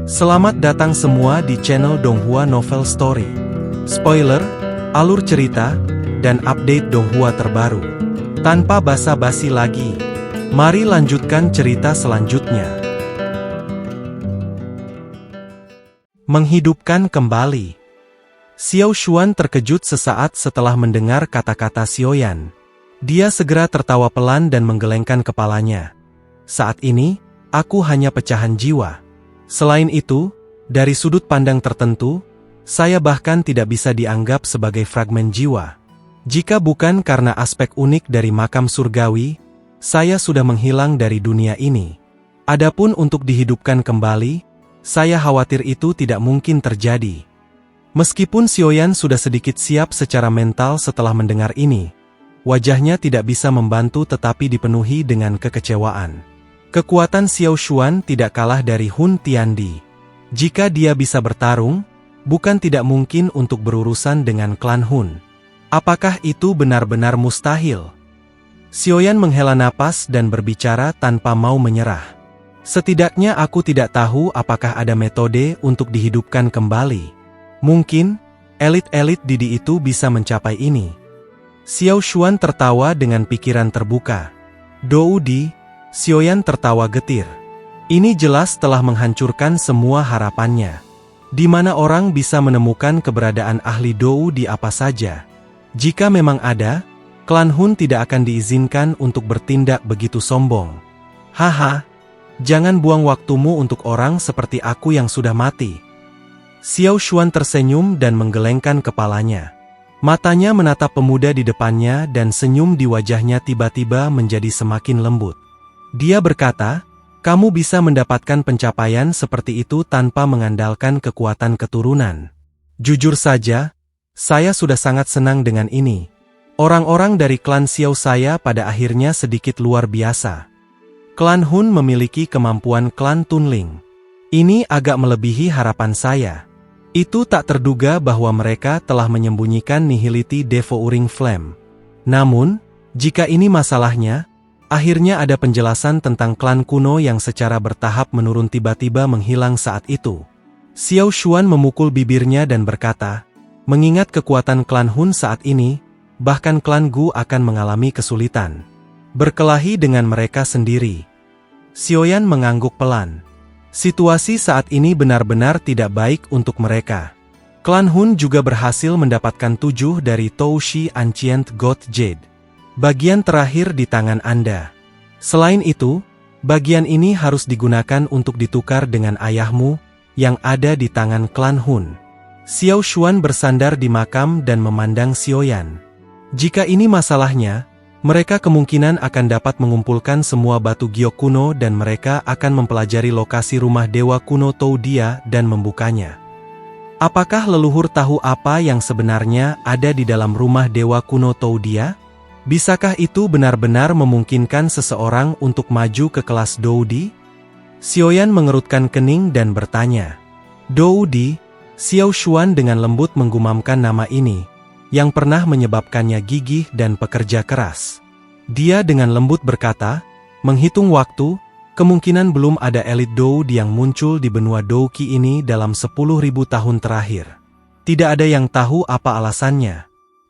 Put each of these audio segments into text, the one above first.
Selamat datang semua di channel Donghua Novel Story. Spoiler, alur cerita, dan update Donghua terbaru. Tanpa basa-basi lagi, mari lanjutkan cerita selanjutnya. Menghidupkan kembali. Xiao Xuan terkejut sesaat setelah mendengar kata-kata Xiaoyan. Dia segera tertawa pelan dan menggelengkan kepalanya. Saat ini, aku hanya pecahan jiwa. Selain itu, dari sudut pandang tertentu, saya bahkan tidak bisa dianggap sebagai fragmen jiwa. Jika bukan karena aspek unik dari makam surgawi, saya sudah menghilang dari dunia ini. Adapun untuk dihidupkan kembali, saya khawatir itu tidak mungkin terjadi. Meskipun Xiaoyan sudah sedikit siap secara mental setelah mendengar ini, wajahnya tidak bisa membantu tetapi dipenuhi dengan kekecewaan. Kekuatan Xiao Xuan tidak kalah dari Hun Tiandi. Jika dia bisa bertarung, bukan tidak mungkin untuk berurusan dengan klan Hun. Apakah itu benar-benar mustahil? Xiaoyan menghela napas dan berbicara tanpa mau menyerah. Setidaknya aku tidak tahu apakah ada metode untuk dihidupkan kembali. Mungkin, elit-elit Didi itu bisa mencapai ini. Xiao Xuan tertawa dengan pikiran terbuka. Doudi, Xiaoyan tertawa getir. Ini jelas telah menghancurkan semua harapannya. Di mana orang bisa menemukan keberadaan ahli Dou di apa saja. Jika memang ada, klan Hun tidak akan diizinkan untuk bertindak begitu sombong. Haha, jangan buang waktumu untuk orang seperti aku yang sudah mati. Xiao Xuan tersenyum dan menggelengkan kepalanya. Matanya menatap pemuda di depannya dan senyum di wajahnya tiba-tiba menjadi semakin lembut. Dia berkata, kamu bisa mendapatkan pencapaian seperti itu tanpa mengandalkan kekuatan keturunan. Jujur saja, saya sudah sangat senang dengan ini. Orang-orang dari klan Xiao saya pada akhirnya sedikit luar biasa. Klan Hun memiliki kemampuan klan Tunling. Ini agak melebihi harapan saya. Itu tak terduga bahwa mereka telah menyembunyikan Nihility Devouring Flame. Namun, jika ini masalahnya, akhirnya ada penjelasan tentang klan kuno yang secara bertahap menurun tiba-tiba menghilang saat itu. Xiao Xuan memukul bibirnya dan berkata, mengingat kekuatan klan Hun saat ini, bahkan klan Gu akan mengalami kesulitan berkelahi dengan mereka sendiri. Xiaoyan mengangguk pelan. Situasi saat ini benar-benar tidak baik untuk mereka. Klan Hun juga berhasil mendapatkan 7 dari Toushi Ancient God Jade. Bagian terakhir di tangan Anda. Selain itu, bagian ini harus digunakan untuk ditukar dengan ayahmu, yang ada di tangan klan Hun. Xiao Xuan bersandar di makam dan memandang Xiaoyan. Jika ini masalahnya, mereka kemungkinan akan dapat mengumpulkan semua batu giok kuno dan mereka akan mempelajari lokasi rumah dewa kuno Toudia dan membukanya. Apakah leluhur tahu apa yang sebenarnya ada di dalam rumah dewa kuno Toudia? Bisakah itu benar-benar memungkinkan seseorang untuk maju ke kelas Doudi? Xiaoyan mengerutkan kening dan bertanya. Doudi, Xiao Xuan dengan lembut menggumamkan nama ini, yang pernah menyebabkannya gigih dan pekerja keras. Dia dengan lembut berkata, menghitung waktu, kemungkinan belum ada elit Doudi yang muncul di benua Douqi ini dalam 10.000 tahun terakhir. Tidak ada yang tahu apa alasannya.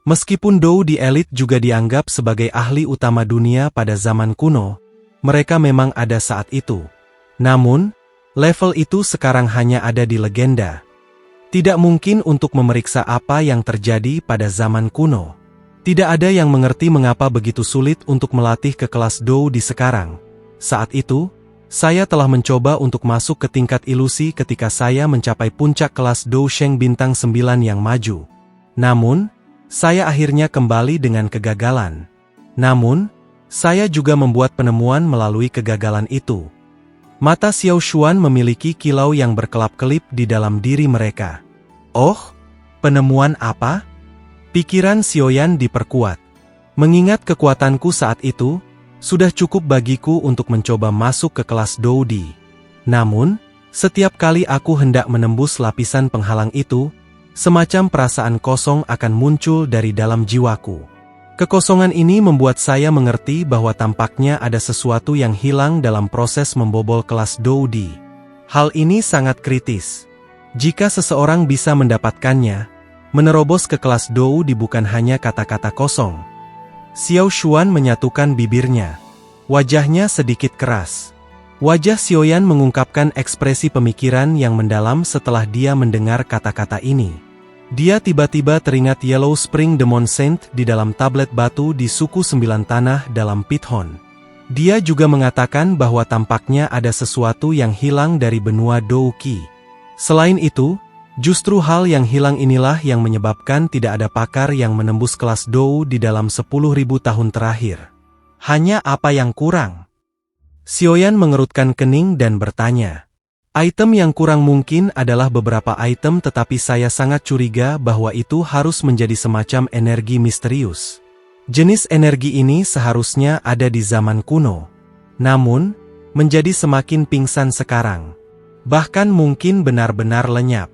Meskipun Dou di elit juga dianggap sebagai ahli utama dunia pada zaman kuno, mereka memang ada saat itu. Namun, level itu sekarang hanya ada di legenda. Tidak mungkin untuk memeriksa apa yang terjadi pada zaman kuno. Tidak ada yang mengerti mengapa begitu sulit untuk melatih ke kelas Dou di sekarang. Saat itu, saya telah mencoba untuk masuk ke tingkat ilusi ketika saya mencapai puncak kelas Dou Sheng bintang 9 yang maju. Namun, saya akhirnya kembali dengan kegagalan. Namun, saya juga membuat penemuan melalui kegagalan itu. Mata Xiao Xuan memiliki kilau yang berkelap-kelip di dalam diri mereka. Oh, penemuan apa? Pikiran Xiaoyan diperkuat. Mengingat kekuatanku saat itu, sudah cukup bagiku untuk mencoba masuk ke kelas Doudi. Namun, setiap kali aku hendak menembus lapisan penghalang itu, semacam perasaan kosong akan muncul dari dalam jiwaku. Kekosongan ini membuat saya mengerti bahwa tampaknya ada sesuatu yang hilang dalam proses membobol kelas Doudi. Hal ini sangat kritis. Jika seseorang bisa mendapatkannya, menerobos ke kelas Doudi bukan hanya kata-kata kosong. Xiao Xuan menyatukan bibirnya. Wajahnya sedikit keras. Wajah Xiaoyan mengungkapkan ekspresi pemikiran yang mendalam setelah dia mendengar kata-kata ini. Dia tiba-tiba teringat Yellow Spring Demon Saint di dalam tablet batu di suku Sembilan Tanah dalam Pithon. Dia juga mengatakan bahwa tampaknya ada sesuatu yang hilang dari benua Douqi. Selain itu, justru hal yang hilang inilah yang menyebabkan tidak ada pakar yang menembus kelas Dou di dalam 10.000 tahun terakhir. Hanya apa yang kurang? Xiaoyan mengerutkan kening dan bertanya. Item yang kurang mungkin adalah beberapa item, tetapi saya sangat curiga bahwa itu harus menjadi semacam energi misterius. Jenis energi ini seharusnya ada di zaman kuno. Namun, menjadi semakin pingsan sekarang. Bahkan mungkin benar-benar lenyap.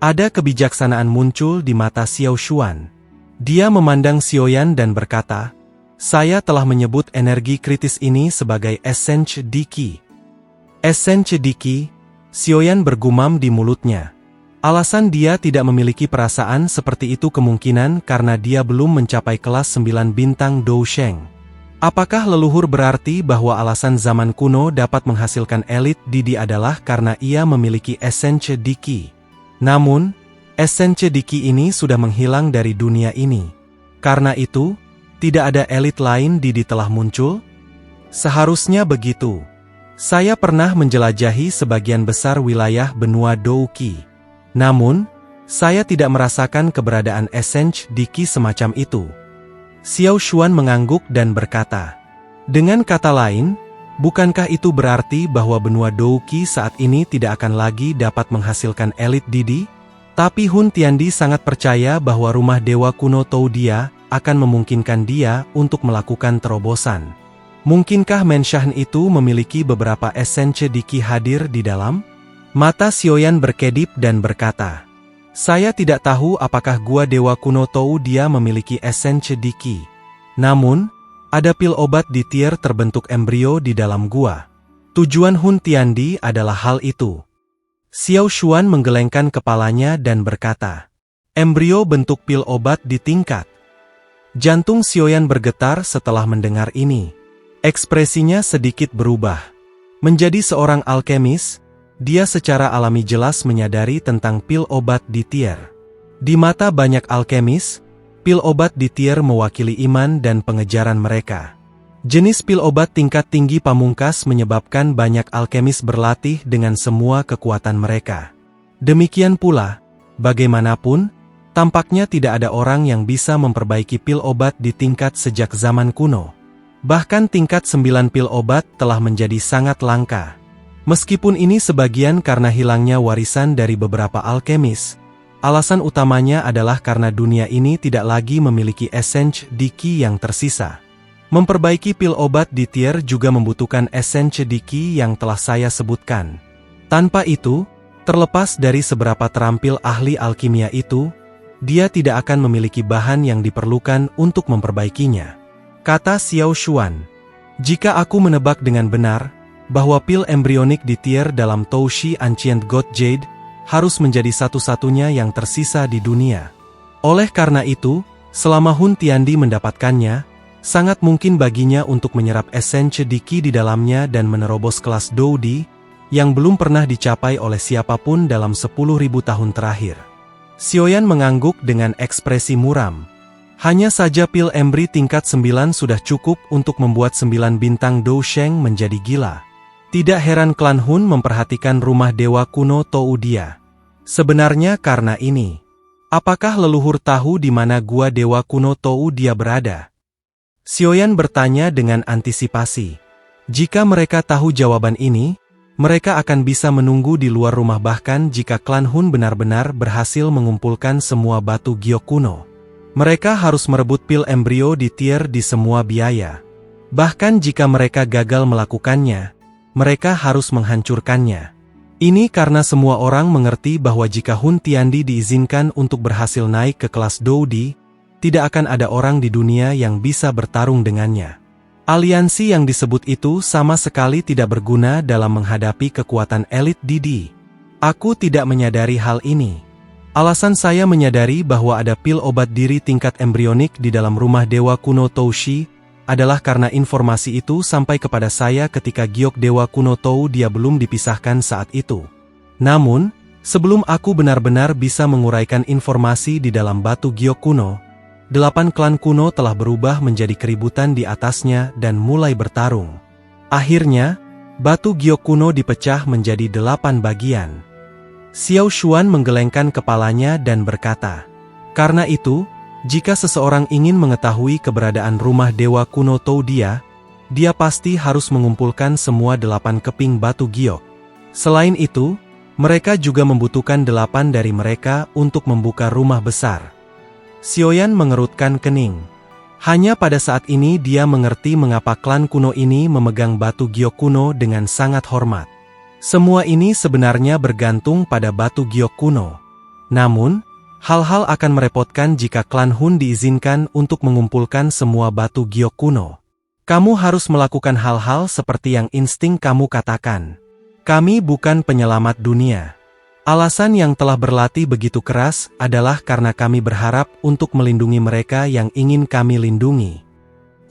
Ada kebijaksanaan muncul di mata Xiao Xuan. Dia memandang Xiaoyan dan berkata, "Saya telah menyebut energi kritis ini sebagai Essence Diki." Essence Diki, Xiaoyan bergumam di mulutnya. Alasan dia tidak memiliki perasaan seperti itu kemungkinan karena dia belum mencapai kelas 9 bintang Dousheng. Apakah leluhur berarti bahwa alasan zaman kuno dapat menghasilkan elit Didi adalah karena ia memiliki Essence Diki? Namun, Essence Diki ini sudah menghilang dari dunia ini. Karena itu, tidak ada elit lain Didi telah muncul? Seharusnya begitu. Saya pernah menjelajahi sebagian besar wilayah benua Douqi. Namun, saya tidak merasakan keberadaan Essence Diki semacam itu. Xiao Xuan mengangguk dan berkata, dengan kata lain, bukankah itu berarti bahwa benua Douqi saat ini tidak akan lagi dapat menghasilkan elit Didi? Tapi Hun Tiandi sangat percaya bahwa rumah dewa kuno Toudia akan memungkinkan dia untuk melakukan terobosan. Mungkinkah Menshahen itu memiliki beberapa Essence Diki hadir di dalam? Mata Xiaoyan berkedip dan berkata, saya tidak tahu apakah gua dewa kuno Toudia memiliki Essence Diki. Namun, ada pil obat di tier terbentuk embrio di dalam gua. Tujuan Hun Tiandi adalah hal itu. Xiao Xuan menggelengkan kepalanya dan berkata, embrio bentuk pil obat di tingkat. Jantung Xiaoyan bergetar setelah mendengar ini. Ekspresinya sedikit berubah. Menjadi seorang alkemis, dia secara alami jelas menyadari tentang pil obat di tier. Di mata banyak alkemis, pil obat di tier mewakili iman dan pengejaran mereka. Jenis pil obat tingkat tinggi pamungkas menyebabkan banyak alkemis berlatih dengan semua kekuatan mereka. Demikian pula, bagaimanapun, tampaknya tidak ada orang yang bisa memperbaiki pil obat di tingkat sejak zaman kuno. Bahkan tingkat 9 pil obat telah menjadi sangat langka. Meskipun ini sebagian karena hilangnya warisan dari beberapa alkemis, alasan utamanya adalah karena dunia ini tidak lagi memiliki Essence Diki yang tersisa. Memperbaiki pil obat di tier juga membutuhkan Essence Diki yang telah saya sebutkan. Tanpa itu, terlepas dari seberapa terampil ahli alkimia itu, dia tidak akan memiliki bahan yang diperlukan untuk memperbaikinya. Kata Xiao Xuan, jika aku menebak dengan benar, bahwa pil embrionik di tier dalam Toushi Ancient God Jade harus menjadi satu-satunya yang tersisa di dunia. Oleh karena itu, selama Hun Tiandi mendapatkannya, sangat mungkin baginya untuk menyerap Essence Diki di dalamnya dan menerobos kelas Doudi, yang belum pernah dicapai oleh siapapun dalam 10.000 tahun terakhir. Xiaoyan mengangguk dengan ekspresi muram. Hanya saja pil embri tingkat 9 sudah cukup untuk membuat 9 bintang Dousheng menjadi gila. Tidak heran klan Hun memperhatikan rumah dewa kuno Toudia. Sebenarnya karena ini. Apakah leluhur tahu di mana gua dewa kuno Toudia berada? Xiaoyan bertanya dengan antisipasi. Jika mereka tahu jawaban ini, mereka akan bisa menunggu di luar rumah bahkan jika klan Hun benar-benar berhasil mengumpulkan semua batu giok kuno. Mereka harus merebut pil embrio di tier di semua biaya. Bahkan jika mereka gagal melakukannya, mereka harus menghancurkannya. Ini karena semua orang mengerti bahwa jika Hun Tiandi diizinkan untuk berhasil naik ke kelas Doudi, tidak akan ada orang di dunia yang bisa bertarung dengannya. Aliansi yang disebut itu sama sekali tidak berguna dalam menghadapi kekuatan elit Didi. Aku tidak menyadari hal ini. Alasan saya menyadari bahwa ada pil obat diri tingkat embrionik di dalam rumah Dewa Kuno Toushi adalah karena informasi itu sampai kepada saya ketika giok Dewa Kuno Tou dia belum dipisahkan saat itu. Namun, sebelum aku benar-benar bisa menguraikan informasi di dalam batu giok kuno, 8 klan kuno telah berubah menjadi keributan di atasnya dan mulai bertarung. Akhirnya, batu giok kuno dipecah menjadi 8 bagian. Xiao Xuan menggelengkan kepalanya dan berkata, "Karena itu, jika seseorang ingin mengetahui keberadaan rumah Dewa Kuno Tou dia pasti harus mengumpulkan semua 8 keping batu giok. Selain itu, mereka juga membutuhkan 8 dari mereka untuk membuka rumah besar." Xiaoyan mengerutkan kening. Hanya pada saat ini dia mengerti mengapa klan kuno ini memegang batu giok kuno dengan sangat hormat. Semua ini sebenarnya bergantung pada batu giok kuno. Namun, hal-hal akan merepotkan jika klan Hun diizinkan untuk mengumpulkan semua batu giok kuno. Kamu harus melakukan hal-hal seperti yang insting kamu katakan. Kami bukan penyelamat dunia. Alasan yang telah berlatih begitu keras adalah karena kami berharap untuk melindungi mereka yang ingin kami lindungi.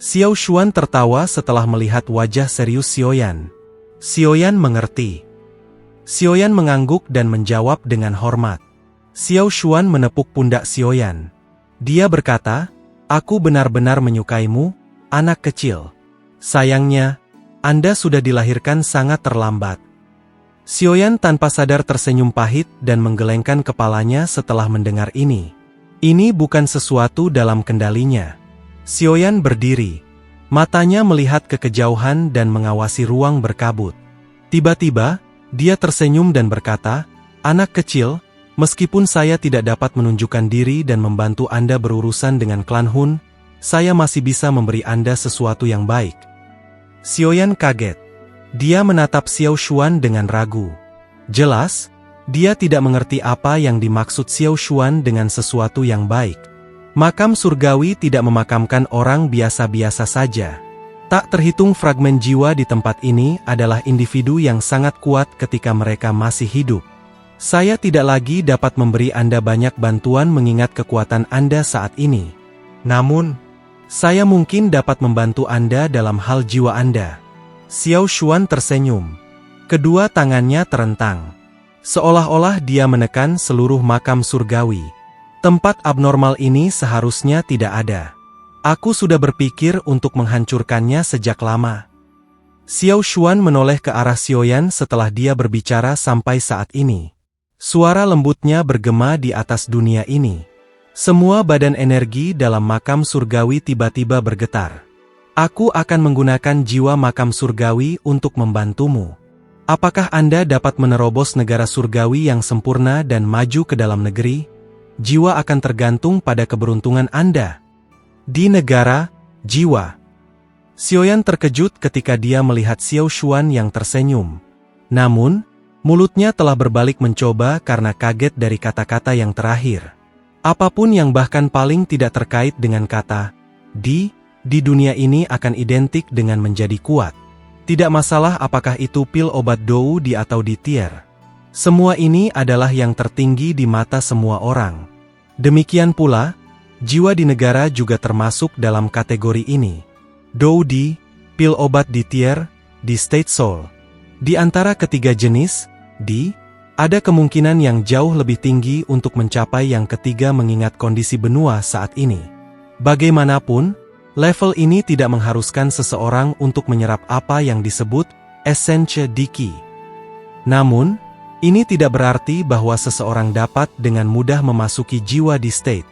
Xiao Xuan tertawa setelah melihat wajah serius Xiaoyan. Xiaoyan mengerti. Xiaoyan mengangguk dan menjawab dengan hormat. Xiao Xuan menepuk pundak Xiaoyan. Dia berkata, "Aku benar-benar menyukaimu, anak kecil. Sayangnya, Anda sudah dilahirkan sangat terlambat." Xiaoyan tanpa sadar tersenyum pahit dan menggelengkan kepalanya setelah mendengar ini. Ini bukan sesuatu dalam kendalinya. Xiaoyan berdiri. Matanya melihat ke kejauhan dan mengawasi ruang berkabut. Tiba-tiba, dia tersenyum dan berkata, "Anak kecil, meskipun saya tidak dapat menunjukkan diri dan membantu Anda berurusan dengan klan Hun, saya masih bisa memberi Anda sesuatu yang baik." Xiaoyan kaget. Dia menatap Xiao Xuan dengan ragu. Jelas, dia tidak mengerti apa yang dimaksud Xiao Xuan dengan sesuatu yang baik. Makam surgawi tidak memakamkan orang biasa-biasa saja. Tak terhitung fragmen jiwa di tempat ini adalah individu yang sangat kuat ketika mereka masih hidup. Saya tidak lagi dapat memberi Anda banyak bantuan mengingat kekuatan Anda saat ini. Namun, saya mungkin dapat membantu Anda dalam hal jiwa Anda. Xiao Xuan tersenyum. Kedua tangannya terentang. Seolah-olah dia menekan seluruh makam surgawi. Tempat abnormal ini seharusnya tidak ada. Aku sudah berpikir untuk menghancurkannya sejak lama. Xiao Xuan menoleh ke arah Xiaoyan setelah dia berbicara sampai saat ini. Suara lembutnya bergema di atas dunia ini. Semua badan energi dalam makam surgawi tiba-tiba bergetar. Aku akan menggunakan jiwa makam surgawi untuk membantumu. Apakah Anda dapat menerobos negara surgawi yang sempurna dan maju ke dalam negeri? Jiwa akan tergantung pada keberuntungan Anda. Di negara, jiwa. Xiaoyan terkejut ketika dia melihat Xiao Xuan yang tersenyum. Namun, mulutnya telah berbalik mencoba karena kaget dari kata-kata yang terakhir. Apapun yang bahkan paling tidak terkait dengan kata di dunia ini akan identik dengan menjadi kuat. Tidak masalah apakah itu pil obat dou di atau di tier. Semua ini adalah yang tertinggi di mata semua orang. Demikian pula, jiwa di negara juga termasuk dalam kategori ini. Dou di, pil obat di tier, di state soul. Di antara ketiga jenis, ada kemungkinan yang jauh lebih tinggi untuk mencapai yang ketiga mengingat kondisi benua saat ini. Bagaimanapun, level ini tidak mengharuskan seseorang untuk menyerap apa yang disebut essence Diki. Namun, ini tidak berarti bahwa seseorang dapat dengan mudah memasuki jiwa di state.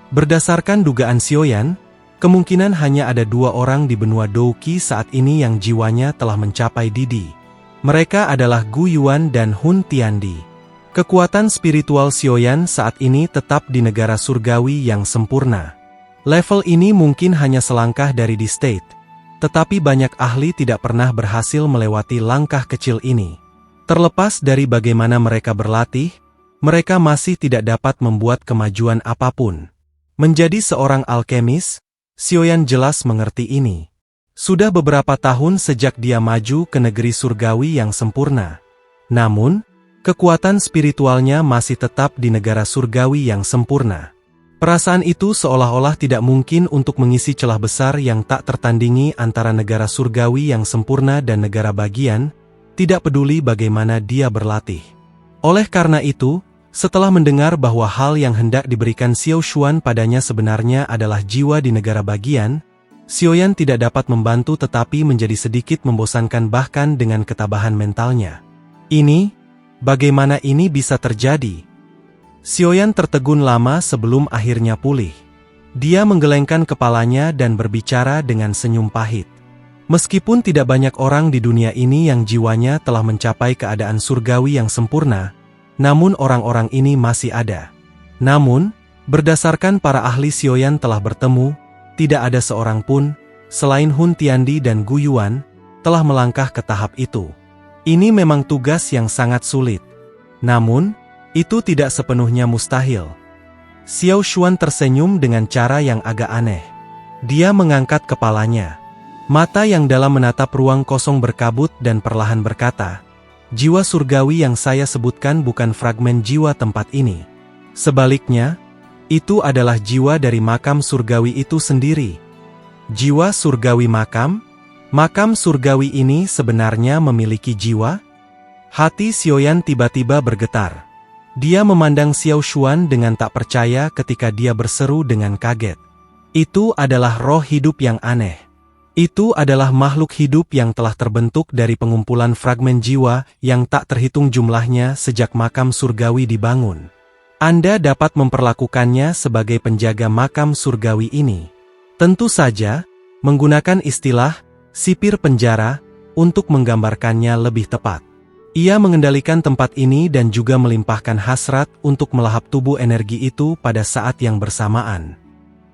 Berdasarkan dugaan Xiaoyan, kemungkinan hanya ada 2 orang di benua Douqi saat ini yang jiwanya telah mencapai Didi. Mereka adalah Gu Yuan dan Hun Tiandi. Kekuatan spiritual Xiaoyan saat ini tetap di negara surgawi yang sempurna. Level ini mungkin hanya selangkah dari di state, tetapi banyak ahli tidak pernah berhasil melewati langkah kecil ini. Terlepas dari bagaimana mereka berlatih, mereka masih tidak dapat membuat kemajuan apapun. Menjadi seorang alkemis, Xiaoyan jelas mengerti ini. Sudah beberapa tahun sejak dia maju ke negeri surgawi yang sempurna. Namun, kekuatan spiritualnya masih tetap di negara surgawi yang sempurna. Perasaan itu seolah-olah tidak mungkin untuk mengisi celah besar yang tak tertandingi antara negara surgawi yang sempurna dan negara bagian, tidak peduli bagaimana dia berlatih. Oleh karena itu, setelah mendengar bahwa hal yang hendak diberikan Xiao Xuan padanya sebenarnya adalah jiwa di negara bagian, Xiaoyan tidak dapat membantu tetapi menjadi sedikit membosankan bahkan dengan ketabahan mentalnya. Bagaimana ini bisa terjadi? Xiaoyan tertegun lama sebelum akhirnya pulih. Dia menggelengkan kepalanya dan berbicara dengan senyum pahit. Meskipun tidak banyak orang di dunia ini yang jiwanya telah mencapai keadaan surgawi yang sempurna, namun orang-orang ini masih ada. Namun, berdasarkan para ahli Xiaoyan telah bertemu, tidak ada seorang pun, selain Hun Tiandi dan Gu Yuan, telah melangkah ke tahap itu. Ini memang tugas yang sangat sulit. Namun, itu tidak sepenuhnya mustahil. Xiao Xuan tersenyum dengan cara yang agak aneh. Dia mengangkat kepalanya. Mata yang dalam menatap ruang kosong berkabut dan perlahan berkata, "Jiwa surgawi yang saya sebutkan bukan fragmen jiwa tempat ini. Sebaliknya, itu adalah jiwa dari makam surgawi itu sendiri." Jiwa surgawi makam? Makam surgawi ini sebenarnya memiliki jiwa? Hati Xiaoyan tiba-tiba bergetar. Dia memandang Xiao Xuan dengan tak percaya ketika dia berseru dengan kaget. Itu adalah roh hidup yang aneh. Itu adalah makhluk hidup yang telah terbentuk dari pengumpulan fragmen jiwa yang tak terhitung jumlahnya sejak makam surgawi dibangun. Anda dapat memperlakukannya sebagai penjaga makam surgawi ini. Tentu saja, menggunakan istilah sipir penjara untuk menggambarkannya lebih tepat. Ia mengendalikan tempat ini dan juga melimpahkan hasrat untuk melahap tubuh energi itu pada saat yang bersamaan.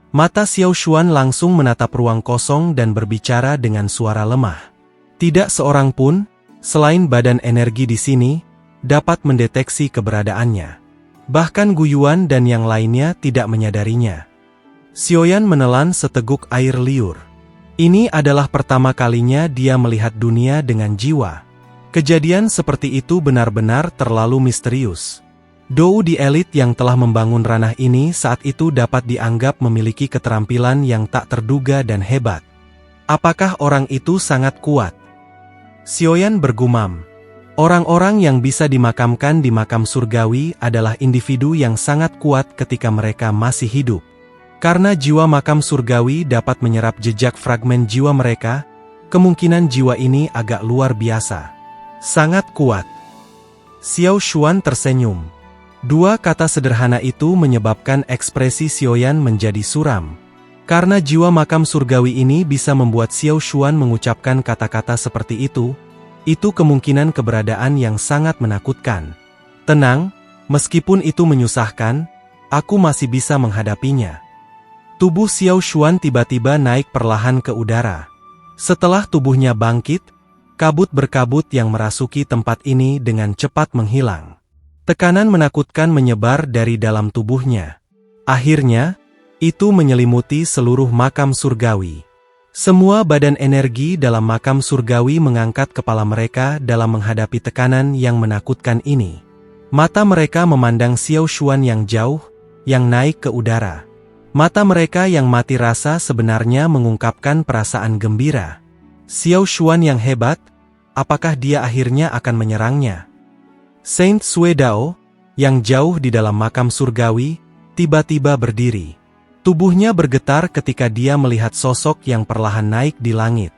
Mata Xiao Xuan langsung menatap ruang kosong dan berbicara dengan suara lemah. Tidak seorang pun, selain badan energi di sini, dapat mendeteksi keberadaannya. Bahkan Gu Yuan dan yang lainnya tidak menyadarinya. Xiaoyan menelan seteguk air liur. Ini adalah pertama kalinya dia melihat dunia dengan jiwa. Kejadian seperti itu benar-benar terlalu misterius. Dou di elit yang telah membangun ranah ini saat itu dapat dianggap memiliki keterampilan yang tak terduga dan hebat. Apakah orang itu sangat kuat? Xiaoyan bergumam. Orang-orang yang bisa dimakamkan di makam surgawi adalah individu yang sangat kuat ketika mereka masih hidup. Karena jiwa makam surgawi dapat menyerap jejak fragmen jiwa mereka, kemungkinan jiwa ini agak luar biasa. Sangat kuat. Xiao Xuan tersenyum. Dua kata sederhana itu menyebabkan ekspresi Xiaoyan menjadi suram. Karena jiwa makam surgawi ini bisa membuat Xiao Xuan mengucapkan kata-kata seperti itu kemungkinan keberadaan yang sangat menakutkan. Tenang, meskipun itu menyusahkan, aku masih bisa menghadapinya. Tubuh Xiao Xuan tiba-tiba naik perlahan ke udara. Setelah tubuhnya bangkit, kabut berkabut yang merasuki tempat ini dengan cepat menghilang. Tekanan menakutkan menyebar dari dalam tubuhnya. Akhirnya, itu menyelimuti seluruh makam surgawi. Semua badan energi dalam makam surgawi mengangkat kepala mereka dalam menghadapi tekanan yang menakutkan ini. Mata mereka memandang Xiao Xuan yang jauh, yang naik ke udara. Mata mereka yang mati rasa sebenarnya mengungkapkan perasaan gembira. Xiao Xuan yang hebat, apakah dia akhirnya akan menyerangnya? Saint Sui Dao, yang jauh di dalam makam surgawi, tiba-tiba berdiri. Tubuhnya bergetar ketika dia melihat sosok yang perlahan naik di langit.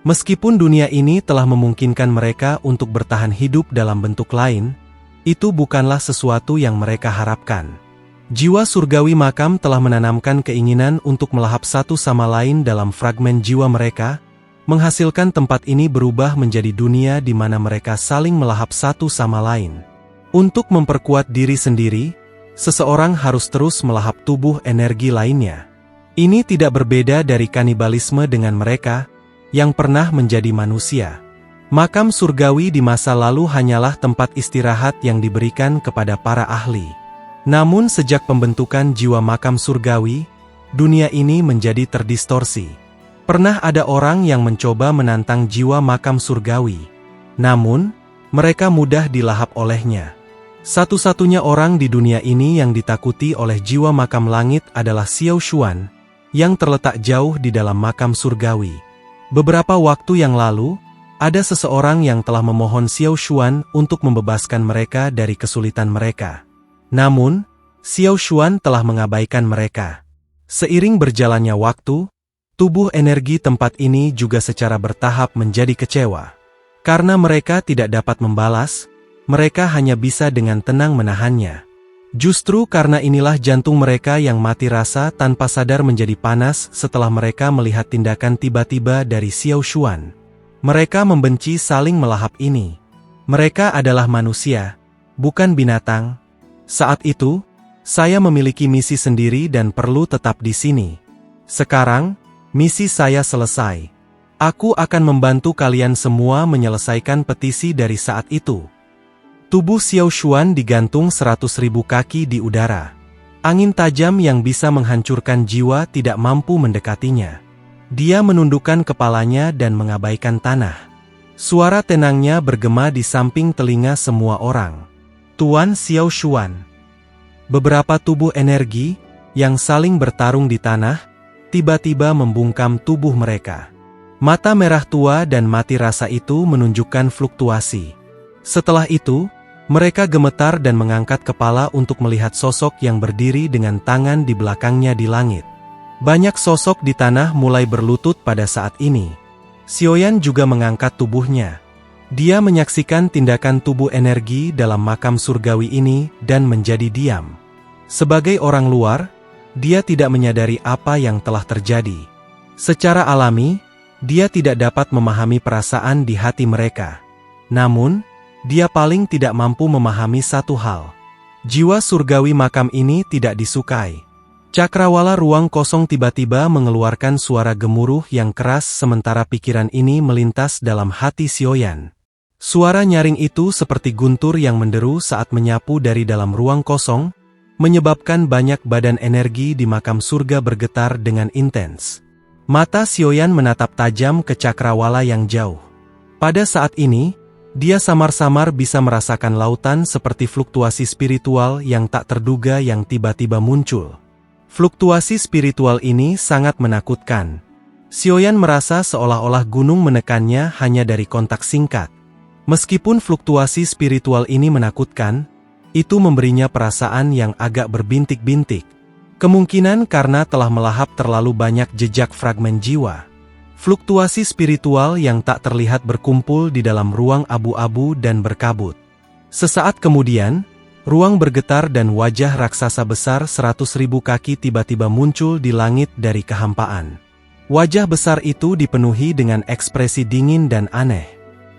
Meskipun dunia ini telah memungkinkan mereka untuk bertahan hidup dalam bentuk lain, itu bukanlah sesuatu yang mereka harapkan. Jiwa surgawi makam telah menanamkan keinginan untuk melahap satu sama lain dalam fragmen jiwa mereka, menghasilkan tempat ini berubah menjadi dunia di mana mereka saling melahap satu sama lain. Untuk memperkuat diri sendiri, seseorang harus terus melahap tubuh energi lainnya. Ini tidak berbeda dari kanibalisme dengan mereka, yang pernah menjadi manusia. Makam surgawi di masa lalu hanyalah tempat istirahat yang diberikan kepada para ahli. Namun sejak pembentukan jiwa makam surgawi, dunia ini menjadi terdistorsi. Pernah ada orang yang mencoba menantang jiwa makam surgawi. Namun, mereka mudah dilahap olehnya. Satu-satunya orang di dunia ini yang ditakuti oleh jiwa makam langit adalah Xiao Xuan, yang terletak jauh di dalam makam surgawi. Beberapa waktu yang lalu, ada seseorang yang telah memohon Xiao Xuan untuk membebaskan mereka dari kesulitan mereka. Namun, Xiao Xuan telah mengabaikan mereka. Seiring berjalannya waktu, tubuh energi tempat ini juga secara bertahap menjadi kecewa. Karena mereka tidak dapat membalas, mereka hanya bisa dengan tenang menahannya. Justru karena inilah jantung mereka yang mati rasa tanpa sadar menjadi panas setelah mereka melihat tindakan tiba-tiba dari Xiao Xuan. Mereka membenci saling melahap ini. Mereka adalah manusia, bukan binatang. Saat itu, saya memiliki misi sendiri dan perlu tetap di sini. Sekarang, misi saya selesai. Aku akan membantu kalian semua menyelesaikan petisi dari saat itu. Tubuh Xiao Xuan digantung 100.000 kaki di udara. Angin tajam yang bisa menghancurkan jiwa tidak mampu mendekatinya. Dia menundukkan kepalanya dan mengabaikan tanah. Suara tenangnya bergema di samping telinga semua orang. Tuan Xiao Xuan. Beberapa tubuh energi, yang saling bertarung di tanah, tiba-tiba membungkam tubuh mereka. Mata merah tua dan mati rasa itu menunjukkan fluktuasi. Setelah itu, mereka gemetar dan mengangkat kepala untuk melihat sosok yang berdiri dengan tangan di belakangnya di langit. Banyak sosok di tanah mulai berlutut pada saat ini. Xiaoyan juga mengangkat tubuhnya. Dia menyaksikan tindakan tubuh energi dalam makam surgawi ini dan menjadi diam. Sebagai orang luar, dia tidak menyadari apa yang telah terjadi. Secara alami, dia tidak dapat memahami perasaan di hati mereka. Namun, dia paling tidak mampu memahami satu hal. Jiwa surgawi makam ini tidak disukai. Cakrawala ruang kosong tiba-tiba mengeluarkan suara gemuruh yang keras sementara pikiran ini melintas dalam hati Xiaoyan. Suara nyaring itu seperti guntur yang menderu saat menyapu dari dalam ruang kosong, menyebabkan banyak badan energi di makam surga bergetar dengan intens. Mata Xiaoyan menatap tajam ke cakrawala yang jauh. Pada saat ini, dia samar-samar bisa merasakan lautan seperti fluktuasi spiritual yang tak terduga yang tiba-tiba muncul. Fluktuasi spiritual ini sangat menakutkan. Xiaoyan merasa seolah-olah gunung menekannya hanya dari kontak singkat. Meskipun fluktuasi spiritual ini menakutkan, itu memberinya perasaan yang agak berbintik-bintik. Kemungkinan karena telah melahap terlalu banyak jejak fragmen jiwa. Fluktuasi spiritual yang tak terlihat berkumpul di dalam ruang abu-abu dan berkabut. Sesaat kemudian, ruang bergetar dan wajah raksasa besar 100.000 kaki tiba-tiba muncul di langit dari kehampaan. Wajah besar itu dipenuhi dengan ekspresi dingin dan aneh.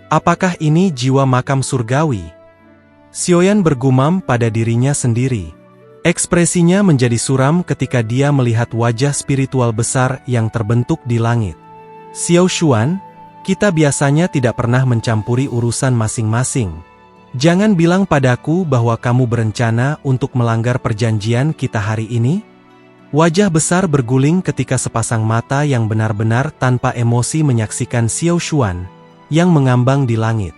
Apakah ini jiwa makam surgawi? Xiaoyan bergumam pada dirinya sendiri. Ekspresinya menjadi suram ketika dia melihat wajah spiritual besar yang terbentuk di langit. Xiao Xuan, kita biasanya tidak pernah mencampuri urusan masing-masing. Jangan bilang padaku bahwa kamu berencana untuk melanggar perjanjian kita hari ini. Wajah besar berguling ketika sepasang mata yang benar-benar tanpa emosi menyaksikan Xiao Xuan yang mengambang di langit.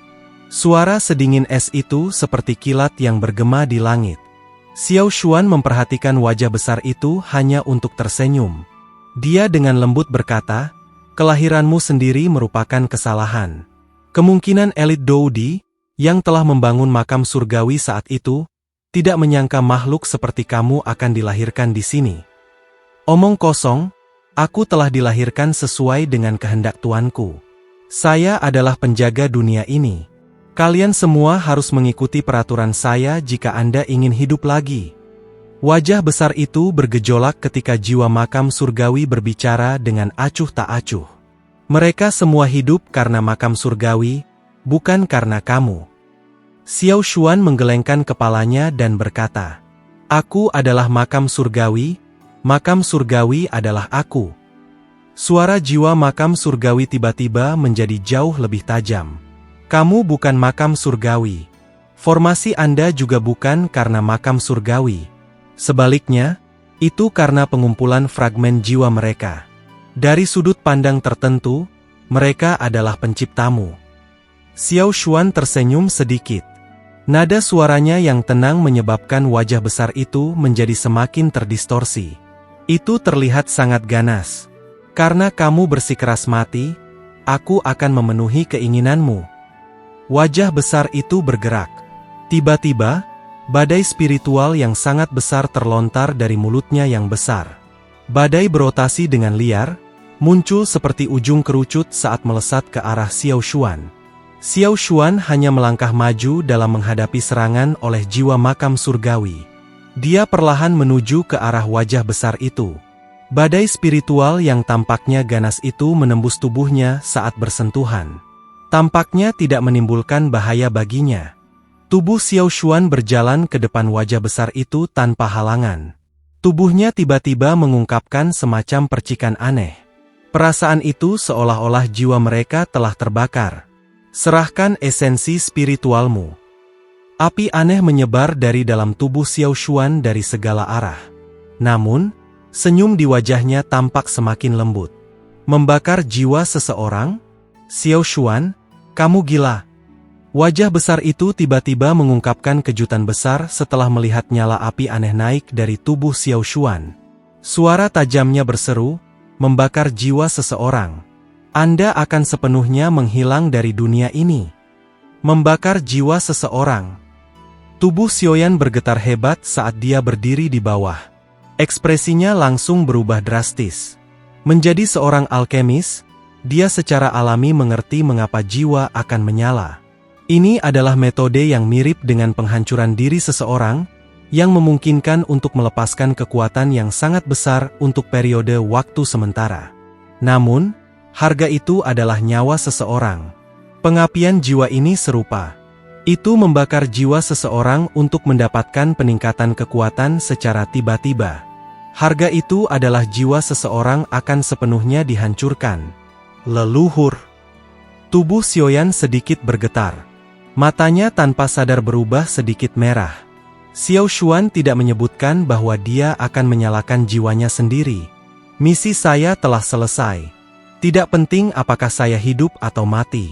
Suara sedingin es itu seperti kilat yang bergema di langit. Xiao Xuan memperhatikan wajah besar itu hanya untuk tersenyum. Dia dengan lembut berkata, "Kelahiranmu sendiri merupakan kesalahan. Kemungkinan elit Doudi, yang telah membangun makam surgawi saat itu, tidak menyangka makhluk seperti kamu akan dilahirkan di sini. Omong kosong, aku telah dilahirkan sesuai dengan kehendak Tuanku. Saya adalah penjaga dunia ini. Kalian semua harus mengikuti peraturan saya jika Anda ingin hidup lagi." Wajah besar itu bergejolak ketika jiwa makam surgawi berbicara dengan acuh tak acuh. Mereka semua hidup karena makam surgawi, bukan karena kamu. Xiao Xuan menggelengkan kepalanya dan berkata, "Aku adalah makam surgawi adalah aku." Suara jiwa makam surgawi tiba-tiba menjadi jauh lebih tajam. Kamu bukan makam surgawi. Formasi Anda juga bukan karena makam surgawi. Sebaliknya, itu karena pengumpulan fragmen jiwa mereka. Dari sudut pandang tertentu, mereka adalah penciptamu. Xiao Xuan tersenyum sedikit. Nada suaranya yang tenang menyebabkan wajah besar itu menjadi semakin terdistorsi. Itu terlihat sangat ganas. Karena kamu bersikeras mati, aku akan memenuhi keinginanmu. Wajah besar itu bergerak. Tiba-tiba, badai spiritual yang sangat besar terlontar dari mulutnya yang besar. Badai berotasi dengan liar, muncul seperti ujung kerucut saat melesat ke arah Xiao Xuan. Xiao Xuan hanya melangkah maju dalam menghadapi serangan oleh jiwa makam surgawi. Dia perlahan menuju ke arah wajah besar itu. Badai spiritual yang tampaknya ganas itu menembus tubuhnya saat bersentuhan. Tampaknya tidak menimbulkan bahaya baginya. Tubuh Xiao Xuan berjalan ke depan wajah besar itu tanpa halangan. Tubuhnya tiba-tiba mengungkapkan semacam percikan aneh. Perasaan itu seolah-olah jiwa mereka telah terbakar. Serahkan esensi spiritualmu. Api aneh menyebar dari dalam tubuh Xiao Xuan dari segala arah. Namun, senyum di wajahnya tampak semakin lembut. Membakar jiwa seseorang? Xiao Xuan, kamu gila. Wajah besar itu tiba-tiba mengungkapkan kejutan besar setelah melihat nyala api aneh naik dari tubuh Xiao Xuan. Suara tajamnya berseru, membakar jiwa seseorang. Anda akan sepenuhnya menghilang dari dunia ini. Membakar jiwa seseorang. Tubuh Xiaoyan bergetar hebat saat dia berdiri di bawah. Ekspresinya langsung berubah drastis. Menjadi seorang alkemis, dia secara alami mengerti mengapa jiwa akan menyala. Ini adalah metode yang mirip dengan penghancuran diri seseorang, yang memungkinkan untuk melepaskan kekuatan yang sangat besar untuk periode waktu sementara. Namun, harga itu adalah nyawa seseorang. Pengapian jiwa ini serupa. Itu membakar jiwa seseorang untuk mendapatkan peningkatan kekuatan secara tiba-tiba. Harga itu adalah jiwa seseorang akan sepenuhnya dihancurkan. Leluhur. Tubuh Xiaoyan sedikit bergetar. Matanya tanpa sadar berubah sedikit merah. Xiao Xuan tidak menyebutkan bahwa dia akan menyalakan jiwanya sendiri. Misi saya telah selesai. Tidak penting apakah saya hidup atau mati.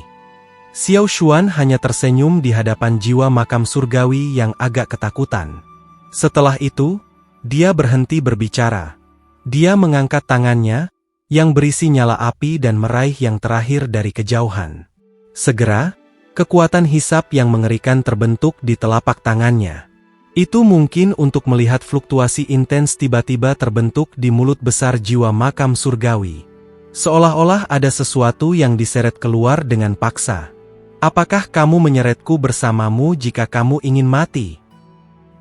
Xiao Xuan hanya tersenyum di hadapan jiwa makam surgawi yang agak ketakutan. Setelah itu, dia berhenti berbicara. Dia mengangkat tangannya, yang berisi nyala api dan meraih yang terakhir dari kejauhan. Segera, kekuatan hisap yang mengerikan terbentuk di telapak tangannya. Itu mungkin untuk melihat fluktuasi intens tiba-tiba terbentuk di mulut besar jiwa makam surgawi. Seolah-olah ada sesuatu yang diseret keluar dengan paksa. Apakah kamu menyeretku bersamamu jika kamu ingin mati?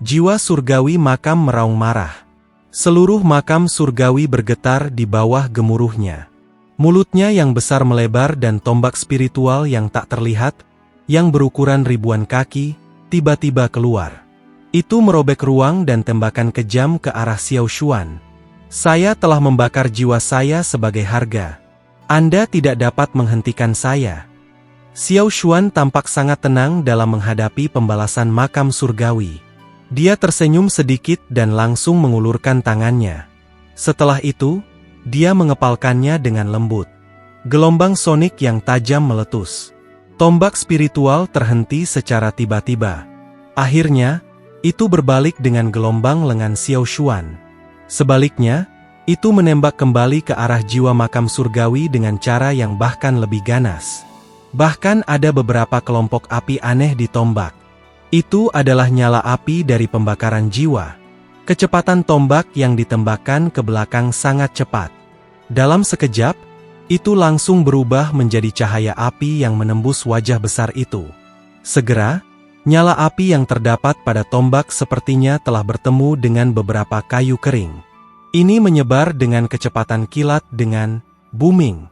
Jiwa surgawi makam meraung marah. Seluruh makam surgawi bergetar di bawah gemuruhnya. Mulutnya yang besar melebar dan tombak spiritual yang tak terlihat, yang berukuran ribuan kaki, tiba-tiba keluar. Itu merobek ruang dan tembakan kejam ke arah Xiao Xuan. Saya telah membakar jiwa saya sebagai harga. Anda tidak dapat menghentikan saya. Xiao Xuan tampak sangat tenang dalam menghadapi pembalasan makam surgawi. Dia tersenyum sedikit dan langsung mengulurkan tangannya. Setelah itu, dia mengepalkannya dengan lembut. Gelombang sonik yang tajam meletus. Tombak spiritual terhenti secara tiba-tiba. Akhirnya, itu berbalik dengan gelombang lengan Xiao Xuan. Sebaliknya, itu menembak kembali ke arah jiwa makam surgawi dengan cara yang bahkan lebih ganas. Bahkan ada beberapa kelompok api aneh di tombak. Itu adalah nyala api dari pembakaran jiwa. Kecepatan tombak yang ditembakkan ke belakang sangat cepat. Dalam sekejap, itu langsung berubah menjadi cahaya api yang menembus wajah besar itu. Segera, nyala api yang terdapat pada tombak sepertinya telah bertemu dengan beberapa kayu kering. Ini menyebar dengan kecepatan kilat dengan booming.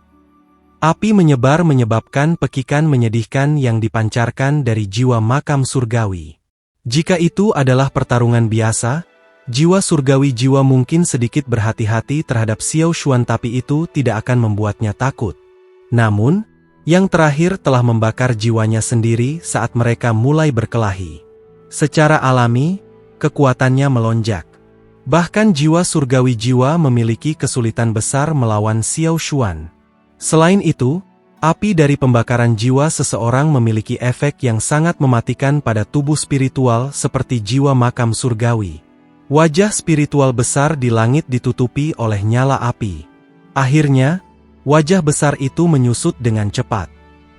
Api menyebar menyebabkan pekikan menyedihkan yang dipancarkan dari jiwa makam surgawi. Jika itu adalah pertarungan biasa, jiwa surgawi jiwa mungkin sedikit berhati-hati terhadap Xiao Xuan tapi itu tidak akan membuatnya takut. Namun, yang terakhir telah membakar jiwanya sendiri saat mereka mulai berkelahi. Secara alami, kekuatannya melonjak. Bahkan jiwa surgawi jiwa memiliki kesulitan besar melawan Xiao Xuan. Selain itu, api dari pembakaran jiwa seseorang memiliki efek yang sangat mematikan pada tubuh spiritual seperti jiwa makam surgawi. Wajah spiritual besar di langit ditutupi oleh nyala api. Akhirnya, wajah besar itu menyusut dengan cepat.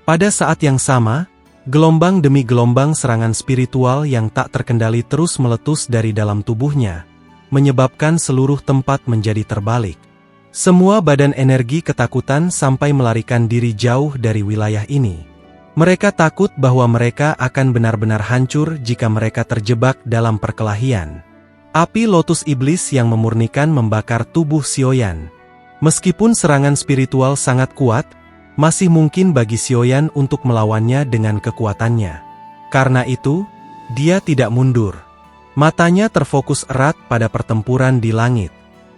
Pada saat yang sama, gelombang demi gelombang serangan spiritual yang tak terkendali terus meletus dari dalam tubuhnya, menyebabkan seluruh tempat menjadi terbalik. Semua badan energi ketakutan sampai melarikan diri jauh dari wilayah ini. Mereka takut bahwa mereka akan benar-benar hancur jika mereka terjebak dalam perkelahian. Api lotus iblis yang memurnikan membakar tubuh Xiaoyan. Meskipun serangan spiritual sangat kuat, masih mungkin bagi Xiaoyan untuk melawannya dengan kekuatannya. Karena itu, dia tidak mundur. Matanya terfokus erat pada pertempuran di langit.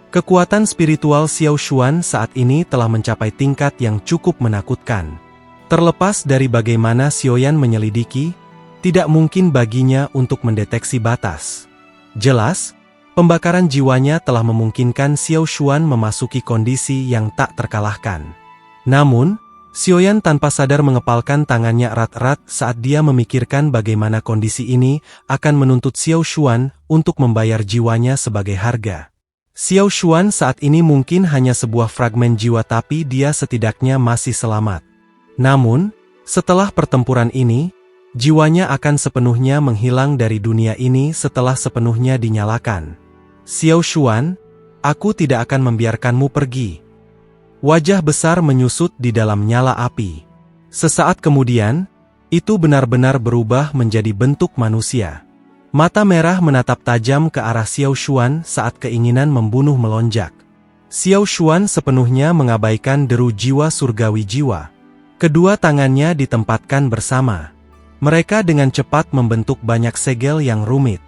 Kekuatan spiritual Xiao Xuan saat ini telah mencapai tingkat yang cukup menakutkan. Terlepas dari bagaimana Xiaoyan menyelidiki, tidak mungkin baginya untuk mendeteksi batas. Jelas, pembakaran jiwanya telah memungkinkan Xiao Xuan memasuki kondisi yang tak terkalahkan. Namun, Xiaoyan tanpa sadar mengepalkan tangannya erat-erat saat dia memikirkan bagaimana kondisi ini akan menuntut Xiao Xuan untuk membayar jiwanya sebagai harga. Xiao Xuan saat ini mungkin hanya sebuah fragmen jiwa tapi dia setidaknya masih selamat. Namun, setelah pertempuran ini, jiwanya akan sepenuhnya menghilang dari dunia ini setelah sepenuhnya dinyalakan. Xiao Xuan, aku tidak akan membiarkanmu pergi. Wajah besar menyusut di dalam nyala api. Sesaat kemudian, itu benar-benar berubah menjadi bentuk manusia. Mata merah menatap tajam ke arah Xiao Xuan saat keinginan membunuh melonjak. Xiao Xuan sepenuhnya mengabaikan deru jiwa surgawi jiwa. Kedua tangannya ditempatkan bersama. Mereka dengan cepat membentuk banyak segel yang rumit.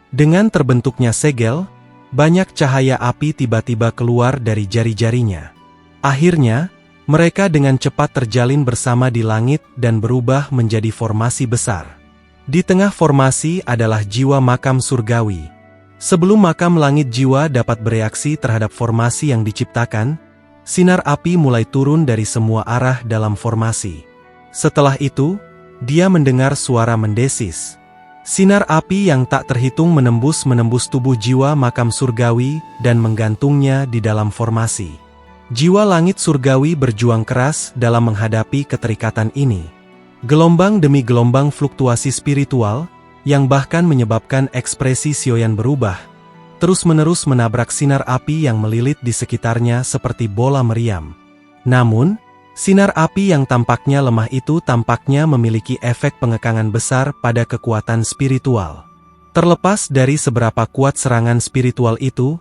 Dengan terbentuknya segel, banyak cahaya api tiba-tiba keluar dari jari-jarinya. Akhirnya, mereka dengan cepat terjalin bersama di langit dan berubah menjadi formasi besar. Di tengah formasi adalah jiwa makam surgawi. Sebelum makam langit jiwa dapat bereaksi terhadap formasi yang diciptakan, sinar api mulai turun dari semua arah dalam formasi. Setelah itu, dia mendengar suara mendesis. Sinar api yang tak terhitung menembus tubuh jiwa makam surgawi dan menggantungnya di dalam formasi. Jiwa langit surgawi berjuang keras dalam menghadapi keterikatan ini. Gelombang demi gelombang fluktuasi spiritual, yang bahkan menyebabkan ekspresi Xiaoyan berubah, terus-menerus menabrak sinar api yang melilit di sekitarnya seperti bola meriam. Namun, sinar api yang tampaknya lemah itu tampaknya memiliki efek pengekangan besar pada kekuatan spiritual. Terlepas dari seberapa kuat serangan spiritual itu,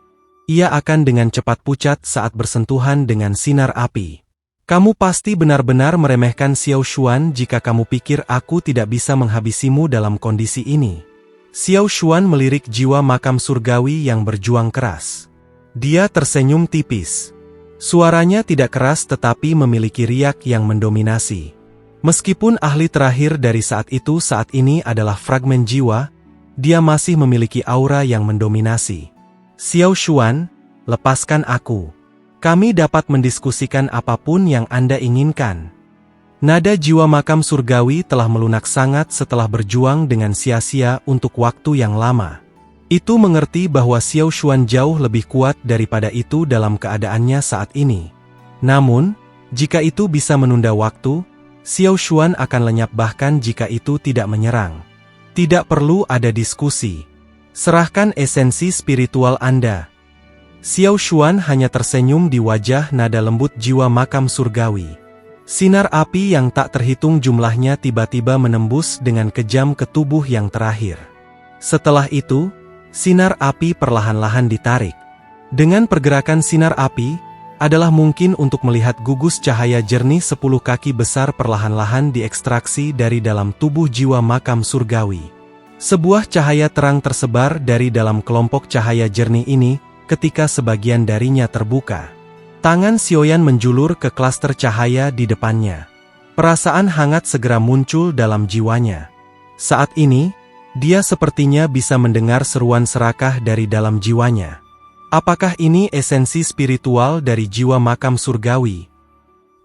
ia akan dengan cepat pucat saat bersentuhan dengan sinar api. Kamu pasti benar-benar meremehkan Xiao Xuan jika kamu pikir aku tidak bisa menghabisimu dalam kondisi ini. Xiao Xuan melirik jiwa makam surgawi yang berjuang keras. Dia tersenyum tipis. Suaranya tidak keras tetapi memiliki riak yang mendominasi. Meskipun ahli terakhir dari saat ini adalah fragmen jiwa, dia masih memiliki aura yang mendominasi. Xiao Xuan, lepaskan aku. Kami dapat mendiskusikan apapun yang Anda inginkan. Nada jiwa makam surgawi telah melunak sangat setelah berjuang dengan sia-sia untuk waktu yang lama. Itu mengerti bahwa Xiao Xuan jauh lebih kuat daripada itu dalam keadaannya saat ini. Namun, jika itu bisa menunda waktu, Xiao Xuan akan lenyap bahkan jika itu tidak menyerang. Tidak perlu ada diskusi. Serahkan esensi spiritual Anda. Xiao Xuan hanya tersenyum di wajah nada lembut jiwa makam surgawi. Sinar api yang tak terhitung jumlahnya tiba-tiba menembus dengan kejam ke tubuh yang terakhir. Setelah itu, sinar api perlahan-lahan ditarik. Dengan pergerakan sinar api, adalah mungkin untuk melihat gugus cahaya jernih 10 kaki besar perlahan-lahan diekstraksi dari dalam tubuh jiwa makam surgawi. Sebuah cahaya terang tersebar dari dalam kelompok cahaya jernih ini, ketika sebagian darinya terbuka. Tangan Xiaoyan menjulur ke klaster cahaya di depannya. Perasaan hangat segera muncul dalam jiwanya. Saat ini, dia sepertinya bisa mendengar seruan serakah dari dalam jiwanya. Apakah ini esensi spiritual dari jiwa makam surgawi?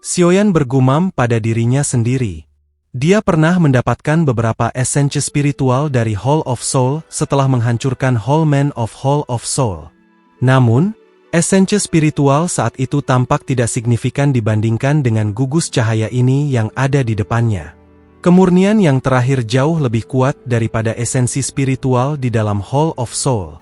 Xiaoyan bergumam pada dirinya sendiri. Dia pernah mendapatkan beberapa esensi spiritual dari Hall of Soul setelah menghancurkan Hall Man of Hall of Soul. Namun, esensi spiritual saat itu tampak tidak signifikan dibandingkan dengan gugus cahaya ini yang ada di depannya. Kemurnian yang terakhir jauh lebih kuat daripada esensi spiritual di dalam Hall of Soul.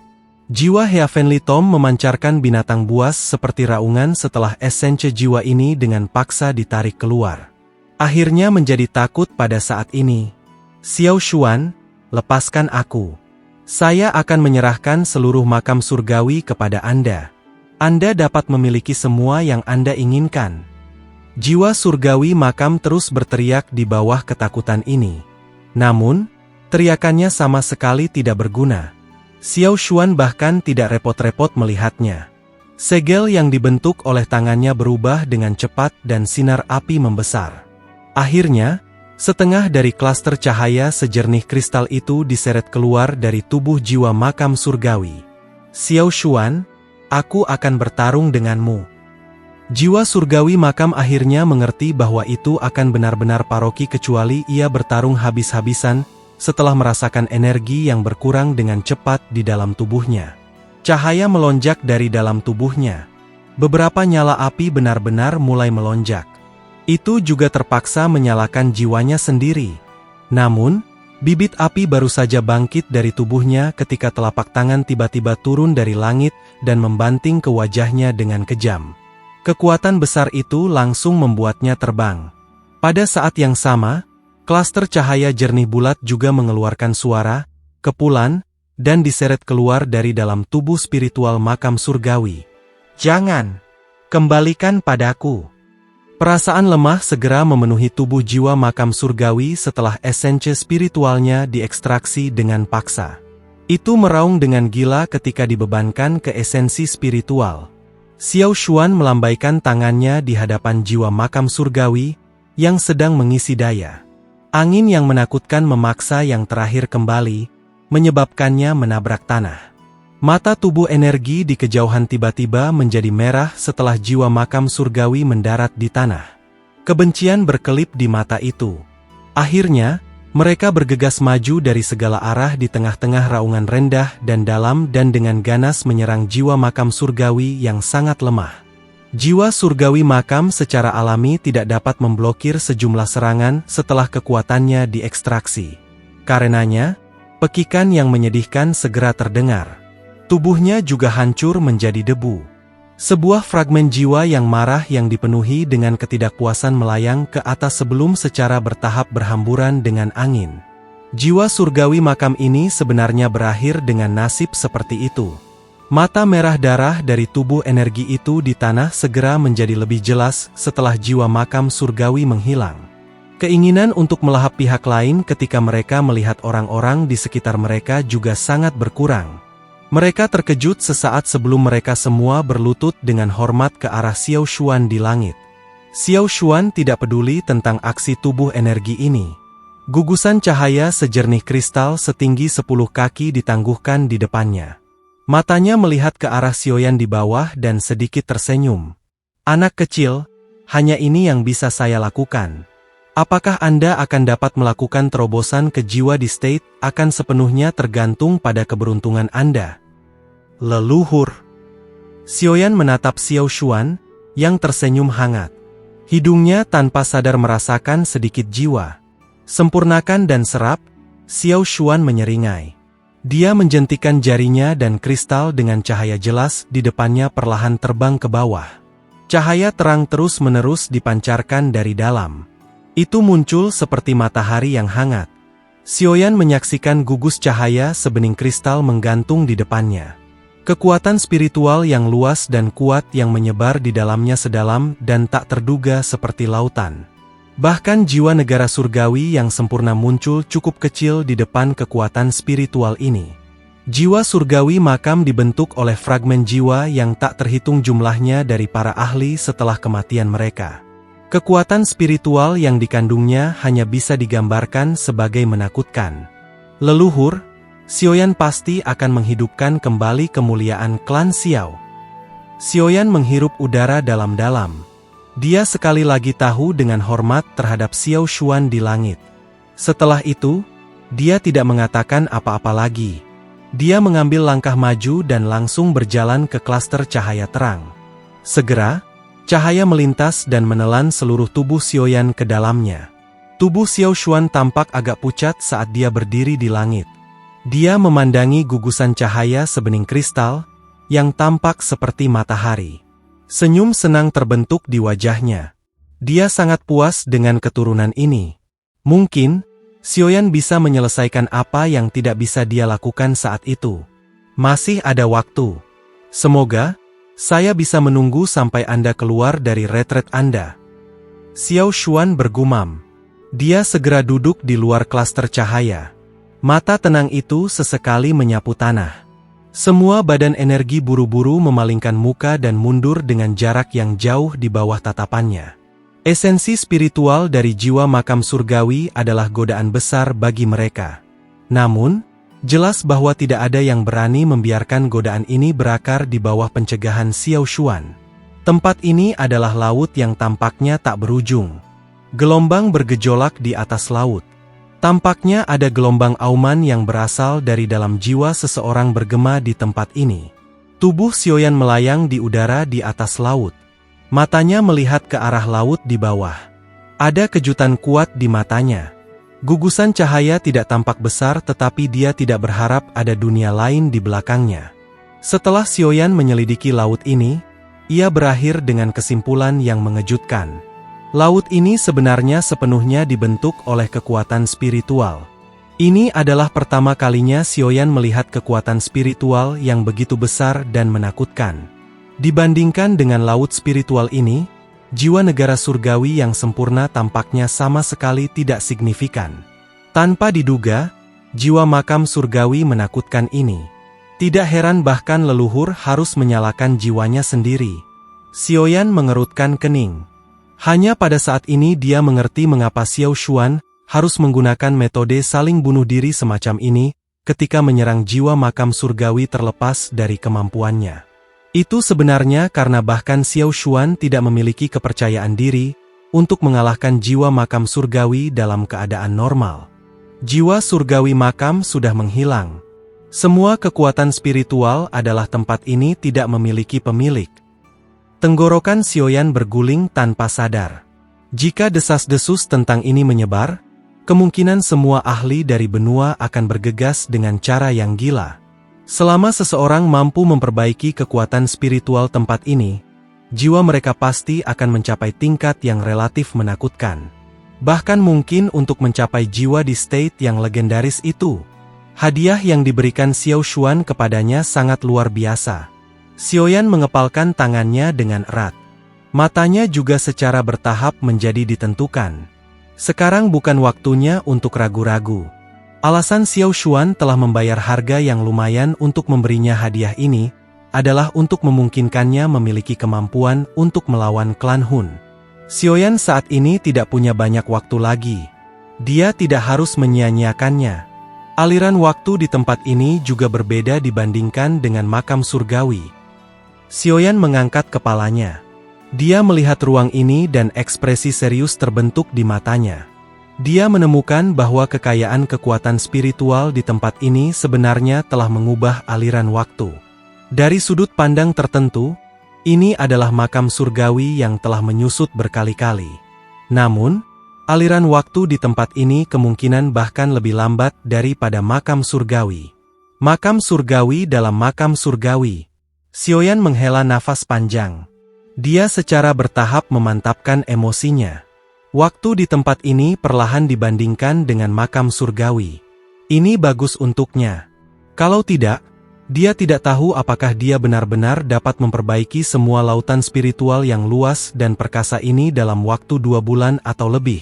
Jiwa Heavenly Tom memancarkan binatang buas seperti raungan setelah esensi jiwa ini dengan paksa ditarik keluar. Akhirnya menjadi takut pada saat ini. Xiao Xuan, lepaskan aku. Saya akan menyerahkan seluruh makam surgawi kepada Anda. Anda dapat memiliki semua yang Anda inginkan. Jiwa surgawi makam terus berteriak di bawah ketakutan ini. Namun, teriakannya sama sekali tidak berguna. Xiao Xuan bahkan tidak repot-repot melihatnya. Segel yang dibentuk oleh tangannya berubah dengan cepat dan sinar api membesar. Akhirnya, setengah dari klaster cahaya sejernih kristal itu diseret keluar dari tubuh jiwa makam surgawi. Xiao Xuan, aku akan bertarung denganmu. Jiwa surgawi makam akhirnya mengerti bahwa itu akan benar-benar paroki kecuali ia bertarung habis-habisan setelah merasakan energi yang berkurang dengan cepat di dalam tubuhnya. Cahaya melonjak dari dalam tubuhnya. Beberapa nyala api benar-benar mulai melonjak. Itu juga terpaksa menyalakan jiwanya sendiri. Namun, bibit api baru saja bangkit dari tubuhnya ketika telapak tangan tiba-tiba turun dari langit dan membanting ke wajahnya dengan kejam. Kekuatan besar itu langsung membuatnya terbang. Pada saat yang sama, klaster cahaya jernih bulat juga mengeluarkan suara, kepulan, dan diseret keluar dari dalam tubuh spiritual makam surgawi. Jangan! Kembalikan padaku! Perasaan lemah segera memenuhi tubuh jiwa makam surgawi setelah esensi spiritualnya diekstraksi dengan paksa. Itu meraung dengan gila ketika dibebankan ke esensi spiritual. Xiao Xuan melambaikan tangannya di hadapan jiwa makam surgawi yang sedang mengisi daya. Angin yang menakutkan memaksa yang terakhir kembali, menyebabkannya menabrak tanah. Mata tubuh energi di kejauhan tiba-tiba menjadi merah setelah jiwa makam surgawi mendarat di tanah. Kebencian berkelip di mata itu. Akhirnya, mereka bergegas maju dari segala arah di tengah-tengah raungan rendah dan dalam dan dengan ganas menyerang jiwa makam surgawi yang sangat lemah. Jiwa surgawi makam secara alami tidak dapat memblokir sejumlah serangan setelah kekuatannya diekstraksi. Karenanya, pekikan yang menyedihkan segera terdengar. Tubuhnya juga hancur menjadi debu. Sebuah fragmen jiwa yang marah yang dipenuhi dengan ketidakpuasan melayang ke atas sebelum secara bertahap berhamburan dengan angin. Jiwa surgawi makam ini sebenarnya berakhir dengan nasib seperti itu. Mata merah darah dari tubuh energi itu di tanah segera menjadi lebih jelas setelah jiwa makam surgawi menghilang. Keinginan untuk melahap pihak lain ketika mereka melihat orang-orang di sekitar mereka juga sangat berkurang. Mereka terkejut sesaat sebelum mereka semua berlutut dengan hormat ke arah Xiao Xuan di langit. Xiao Xuan tidak peduli tentang aksi tubuh energi ini. Gugusan cahaya sejernih kristal setinggi 10 kaki ditangguhkan di depannya. Matanya melihat ke arah Xiaoyan di bawah dan sedikit tersenyum. Anak kecil, hanya ini yang bisa saya lakukan. Apakah Anda akan dapat melakukan terobosan ke jiwa di state akan sepenuhnya tergantung pada keberuntungan Anda. Leluhur. Xiaoyan menatap Xiao Xuan, yang tersenyum hangat. Hidungnya tanpa sadar merasakan sedikit jiwa. Sempurnakan dan serap, Xiao Xuan menyeringai. Dia menjentikan jarinya dan kristal dengan cahaya jelas di depannya perlahan terbang ke bawah. Cahaya terang terus-menerus dipancarkan dari dalam. Itu muncul seperti matahari yang hangat. Xiaoyan menyaksikan gugus cahaya sebening kristal menggantung di depannya. Kekuatan spiritual yang luas dan kuat yang menyebar di dalamnya sedalam dan tak terduga seperti lautan. Bahkan jiwa negara surgawi yang sempurna muncul cukup kecil di depan kekuatan spiritual ini. Jiwa surgawi makam dibentuk oleh fragmen jiwa yang tak terhitung jumlahnya dari para ahli setelah kematian mereka. Kekuatan spiritual yang dikandungnya hanya bisa digambarkan sebagai menakutkan. Leluhur, Xiaoyan pasti akan menghidupkan kembali kemuliaan klan Xiao. Xiaoyan menghirup udara dalam-dalam. Dia sekali lagi tahu dengan hormat terhadap Xiao Xuan di langit. Setelah itu, dia tidak mengatakan apa-apa lagi. Dia mengambil langkah maju dan langsung berjalan ke klaster cahaya terang. Segera, cahaya melintas dan menelan seluruh tubuh Xiaoyan ke dalamnya. Tubuh Xiao Xuan tampak agak pucat saat dia berdiri di langit. Dia memandangi gugusan cahaya sebening kristal, yang tampak seperti matahari. Senyum senang terbentuk di wajahnya. Dia sangat puas dengan keturunan ini. Mungkin, Xiaoyan bisa menyelesaikan apa yang tidak bisa dia lakukan saat itu. Masih ada waktu. Semoga, saya bisa menunggu sampai Anda keluar dari retret Anda. Xiao Xuan bergumam. Dia segera duduk di luar klaster cahaya. Mata tenang itu sesekali menyapu tanah. Semua badan energi buru-buru memalingkan muka dan mundur dengan jarak yang jauh di bawah tatapannya. Esensi spiritual dari jiwa makam surgawi adalah godaan besar bagi mereka. Namun, jelas bahwa tidak ada yang berani membiarkan godaan ini berakar di bawah pencegahan Xiao Xuan. Tempat ini adalah laut yang tampaknya tak berujung. Gelombang bergejolak di atas laut. Tampaknya ada gelombang auman yang berasal dari dalam jiwa seseorang bergema di tempat ini. Tubuh Xiaoyan melayang di udara di atas laut. Matanya melihat ke arah laut di bawah. Ada kejutan kuat di matanya. Gugusan cahaya tidak tampak besar tetapi dia tidak berharap ada dunia lain di belakangnya. Setelah Xiaoyan menyelidiki laut ini, ia berakhir dengan kesimpulan yang mengejutkan. Laut ini sebenarnya sepenuhnya dibentuk oleh kekuatan spiritual. Ini adalah pertama kalinya Xiaoyan melihat kekuatan spiritual yang begitu besar dan menakutkan. Dibandingkan dengan laut spiritual ini, jiwa negara surgawi yang sempurna tampaknya sama sekali tidak signifikan. Tanpa diduga, jiwa makam surgawi menakutkan ini. Tidak heran bahkan leluhur harus menyalakan jiwanya sendiri. Xiaoyan mengerutkan kening. Hanya pada saat ini dia mengerti mengapa Xiao Xuan harus menggunakan metode saling bunuh diri semacam ini ketika menyerang jiwa makam surgawi terlepas dari kemampuannya. Itu sebenarnya karena bahkan Xiao Xuan tidak memiliki kepercayaan diri untuk mengalahkan jiwa makam surgawi dalam keadaan normal. Jiwa surgawi makam sudah menghilang. Semua kekuatan spiritual adalah tempat ini tidak memiliki pemilik. Tenggorokan Xiaoyan berguling tanpa sadar. Jika desas-desus tentang ini menyebar, kemungkinan semua ahli dari benua akan bergegas dengan cara yang gila. Selama seseorang mampu memperbaiki kekuatan spiritual tempat ini, jiwa mereka pasti akan mencapai tingkat yang relatif menakutkan. Bahkan mungkin untuk mencapai jiwa di state yang legendaris itu. Hadiah yang diberikan Xiao Xuan kepadanya sangat luar biasa. Xiaoyan mengepalkan tangannya dengan erat. Matanya juga secara bertahap menjadi ditentukan. Sekarang bukan waktunya untuk ragu-ragu. Alasan Xiao Xuan telah membayar harga yang lumayan untuk memberinya hadiah ini, adalah untuk memungkinkannya memiliki kemampuan untuk melawan klan Hun. Xiaoyan saat ini tidak punya banyak waktu lagi. Dia tidak harus menyia-nyiakannya. Aliran waktu di tempat ini juga berbeda dibandingkan dengan makam surgawi. Xiaoyan mengangkat kepalanya. Dia melihat ruang ini dan ekspresi serius terbentuk di matanya. Dia menemukan bahwa kekayaan kekuatan spiritual di tempat ini sebenarnya telah mengubah aliran waktu. Dari sudut pandang tertentu, ini adalah makam surgawi yang telah menyusut berkali-kali. Namun, aliran waktu di tempat ini kemungkinan bahkan lebih lambat daripada makam surgawi. Makam surgawi dalam makam surgawi. Xiaoyan menghela nafas panjang. Dia secara bertahap memantapkan emosinya. Waktu di tempat ini perlahan dibandingkan dengan makam surgawi. Ini bagus untuknya. Kalau tidak, dia tidak tahu apakah dia benar-benar dapat memperbaiki semua lautan spiritual yang luas dan perkasa ini dalam waktu 2 bulan atau lebih.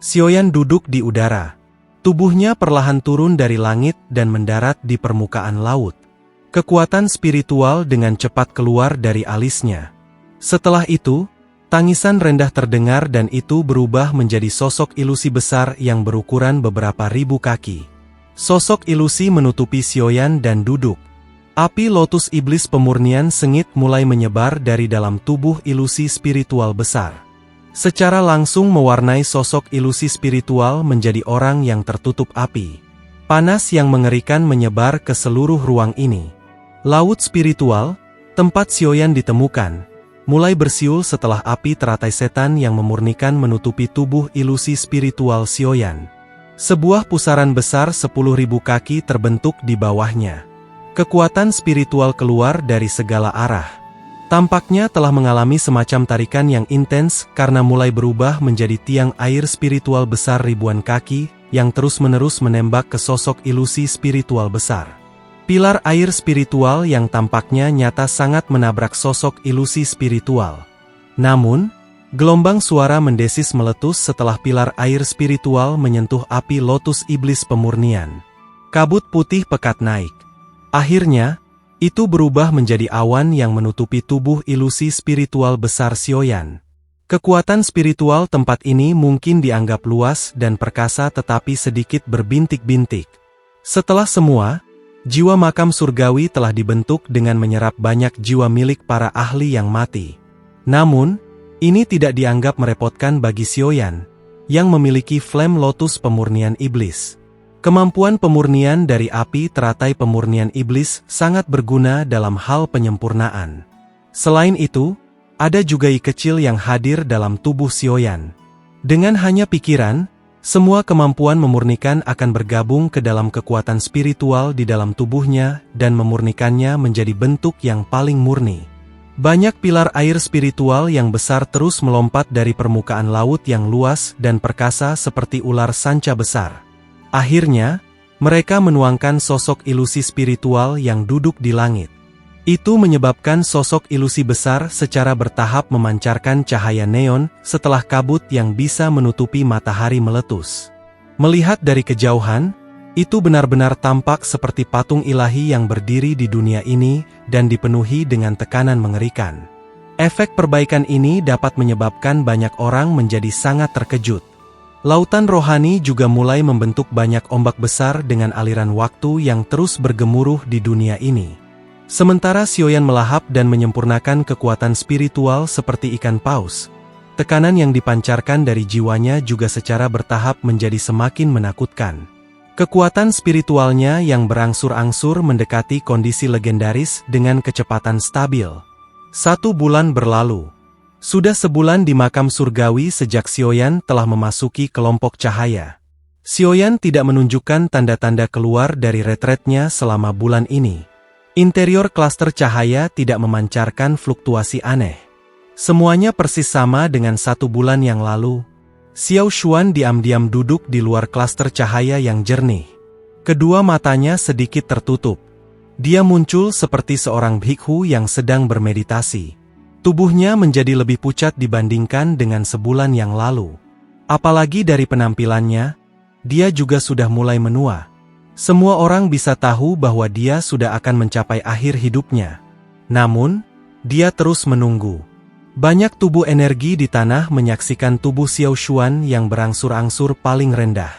Xiaoyan duduk di udara. Tubuhnya perlahan turun dari langit dan mendarat di permukaan laut. Kekuatan spiritual dengan cepat keluar dari alisnya. Setelah itu, tangisan rendah terdengar dan itu berubah menjadi sosok ilusi besar yang berukuran beberapa ribu kaki. Sosok ilusi menutupi Xiaoyan dan duduk. Api lotus iblis pemurnian sengit mulai menyebar dari dalam tubuh ilusi spiritual besar. Secara langsung mewarnai sosok ilusi spiritual menjadi orang yang tertutup api. Panas yang mengerikan menyebar ke seluruh ruang ini. Laut spiritual, tempat Xiaoyan ditemukan, mulai bersiul setelah api teratai setan yang memurnikan menutupi tubuh ilusi spiritual Xiaoyan. Sebuah pusaran besar 10.000 kaki terbentuk di bawahnya. Kekuatan spiritual keluar dari segala arah. Tampaknya telah mengalami semacam tarikan yang intens karena mulai berubah menjadi tiang air spiritual besar ribuan kaki yang terus-menerus menembak ke sosok ilusi spiritual besar. Pilar air spiritual yang tampaknya nyata sangat menabrak sosok ilusi spiritual. Namun, gelombang suara mendesis meletus setelah pilar air spiritual menyentuh api lotus iblis pemurnian. Kabut putih pekat naik. Akhirnya, itu berubah menjadi awan yang menutupi tubuh ilusi spiritual besar Xiaoyan. Kekuatan spiritual tempat ini mungkin dianggap luas dan perkasa tetapi sedikit berbintik-bintik. Setelah semua, jiwa makam surgawi telah dibentuk dengan menyerap banyak jiwa milik para ahli yang mati. Namun, ini tidak dianggap merepotkan bagi Xiaoyan, yang memiliki flame lotus pemurnian iblis. Kemampuan pemurnian dari api teratai pemurnian iblis sangat berguna dalam hal penyempurnaan. Selain itu, ada juga I kecil yang hadir dalam tubuh Xiaoyan. Dengan hanya pikiran, semua kemampuan memurnikan akan bergabung ke dalam kekuatan spiritual di dalam tubuhnya dan memurnikannya menjadi bentuk yang paling murni. Banyak pilar air spiritual yang besar terus melompat dari permukaan laut yang luas dan perkasa seperti ular sanca besar. Akhirnya, mereka menuangkan sosok ilusi spiritual yang duduk di langit. Itu menyebabkan sosok ilusi besar secara bertahap memancarkan cahaya neon setelah kabut yang bisa menutupi matahari meletus. Melihat dari kejauhan, itu benar-benar tampak seperti patung ilahi yang berdiri di dunia ini dan dipenuhi dengan tekanan mengerikan. Efek perbaikan ini dapat menyebabkan banyak orang menjadi sangat terkejut. Lautan rohani juga mulai membentuk banyak ombak besar dengan aliran waktu yang terus bergemuruh di dunia ini. Sementara Xiaoyan melahap dan menyempurnakan kekuatan spiritual seperti ikan paus, tekanan yang dipancarkan dari jiwanya juga secara bertahap menjadi semakin menakutkan. Kekuatan spiritualnya yang berangsur-angsur mendekati kondisi legendaris dengan kecepatan stabil. 1 bulan berlalu. Sudah sebulan di makam surgawi sejak Xiaoyan telah memasuki kelompok cahaya. Xiaoyan tidak menunjukkan tanda-tanda keluar dari retretnya selama bulan ini. Interior klaster cahaya tidak memancarkan fluktuasi aneh. Semuanya persis sama dengan 1 bulan yang lalu. Xiao Xuan diam-diam duduk di luar klaster cahaya yang jernih. Kedua matanya sedikit tertutup. Dia muncul seperti seorang bhikkhu yang sedang bermeditasi. Tubuhnya menjadi lebih pucat dibandingkan dengan sebulan yang lalu. Apalagi dari penampilannya, dia juga sudah mulai menua. Semua orang bisa tahu bahwa dia sudah akan mencapai akhir hidupnya. Namun, dia terus menunggu. Banyak tubuh energi di tanah menyaksikan tubuh Xiao Xuan yang berangsur-angsur paling rendah.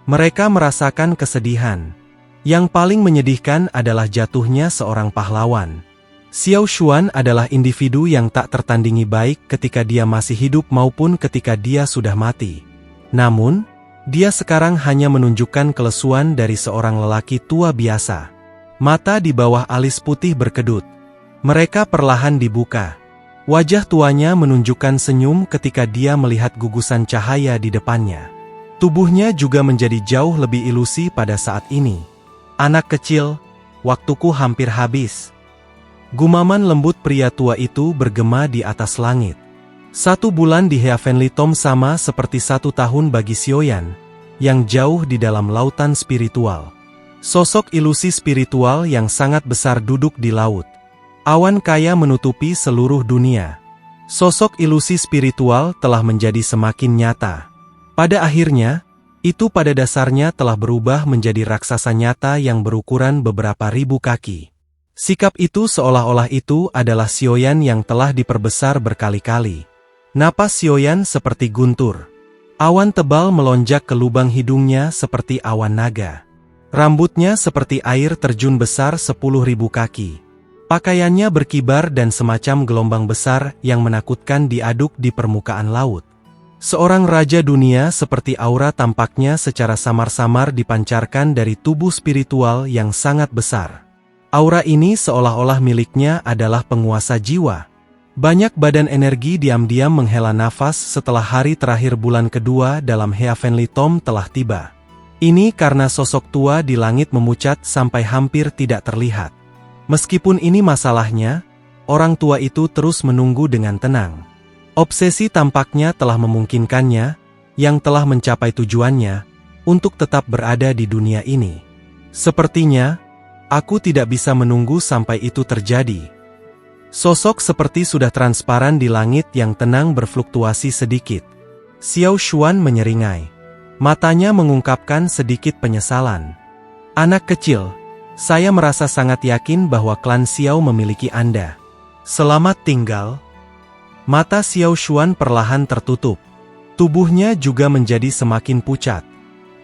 Mereka merasakan kesedihan. Yang paling menyedihkan adalah jatuhnya seorang pahlawan. Xiao Xuan adalah individu yang tak tertandingi baik ketika dia masih hidup maupun ketika dia sudah mati. Namun, dia sekarang hanya menunjukkan kelesuan dari seorang lelaki tua biasa. Mata di bawah alis putih berkedut. Mereka perlahan dibuka. Wajah tuanya menunjukkan senyum ketika dia melihat gugusan cahaya di depannya. Tubuhnya juga menjadi jauh lebih ilusi pada saat ini. Anak kecil, waktuku hampir habis. Gumaman lembut pria tua itu bergema di atas langit. 1 bulan di Heavenly Tom sama seperti 1 tahun bagi Xiaoyan, yang jauh di dalam lautan spiritual. Sosok ilusi spiritual yang sangat besar duduk di laut. Awan kaya menutupi seluruh dunia. Sosok ilusi spiritual telah menjadi semakin nyata. Pada akhirnya, itu pada dasarnya telah berubah menjadi raksasa nyata yang berukuran beberapa ribu kaki. Sikap itu seolah-olah itu adalah Xiaoyan yang telah diperbesar berkali-kali. Napas Xiaoyan seperti guntur. Awan tebal melonjak ke lubang hidungnya seperti awan naga. Rambutnya seperti air terjun besar 10.000 kaki. Pakaiannya berkibar dan semacam gelombang besar yang menakutkan diaduk di permukaan laut. Seorang raja dunia seperti aura tampaknya secara samar-samar dipancarkan dari tubuh spiritual yang sangat besar. Aura ini seolah-olah miliknya adalah penguasa jiwa. Banyak badan energi diam-diam menghela nafas setelah hari terakhir bulan kedua dalam Heavenly Tomb telah tiba. Ini karena sosok tua di langit memucat sampai hampir tidak terlihat. Meskipun ini masalahnya, orang tua itu terus menunggu dengan tenang. Obsesi tampaknya telah memungkinkannya, yang telah mencapai tujuannya, untuk tetap berada di dunia ini. Sepertinya, aku tidak bisa menunggu sampai itu terjadi. Sosok seperti sudah transparan di langit yang tenang berfluktuasi sedikit. Xiao Xuan menyeringai. Matanya mengungkapkan sedikit penyesalan. Anak kecil, saya merasa sangat yakin bahwa klan Xiao memiliki Anda. Selamat tinggal. Mata Xiao Xuan perlahan tertutup. Tubuhnya juga menjadi semakin pucat.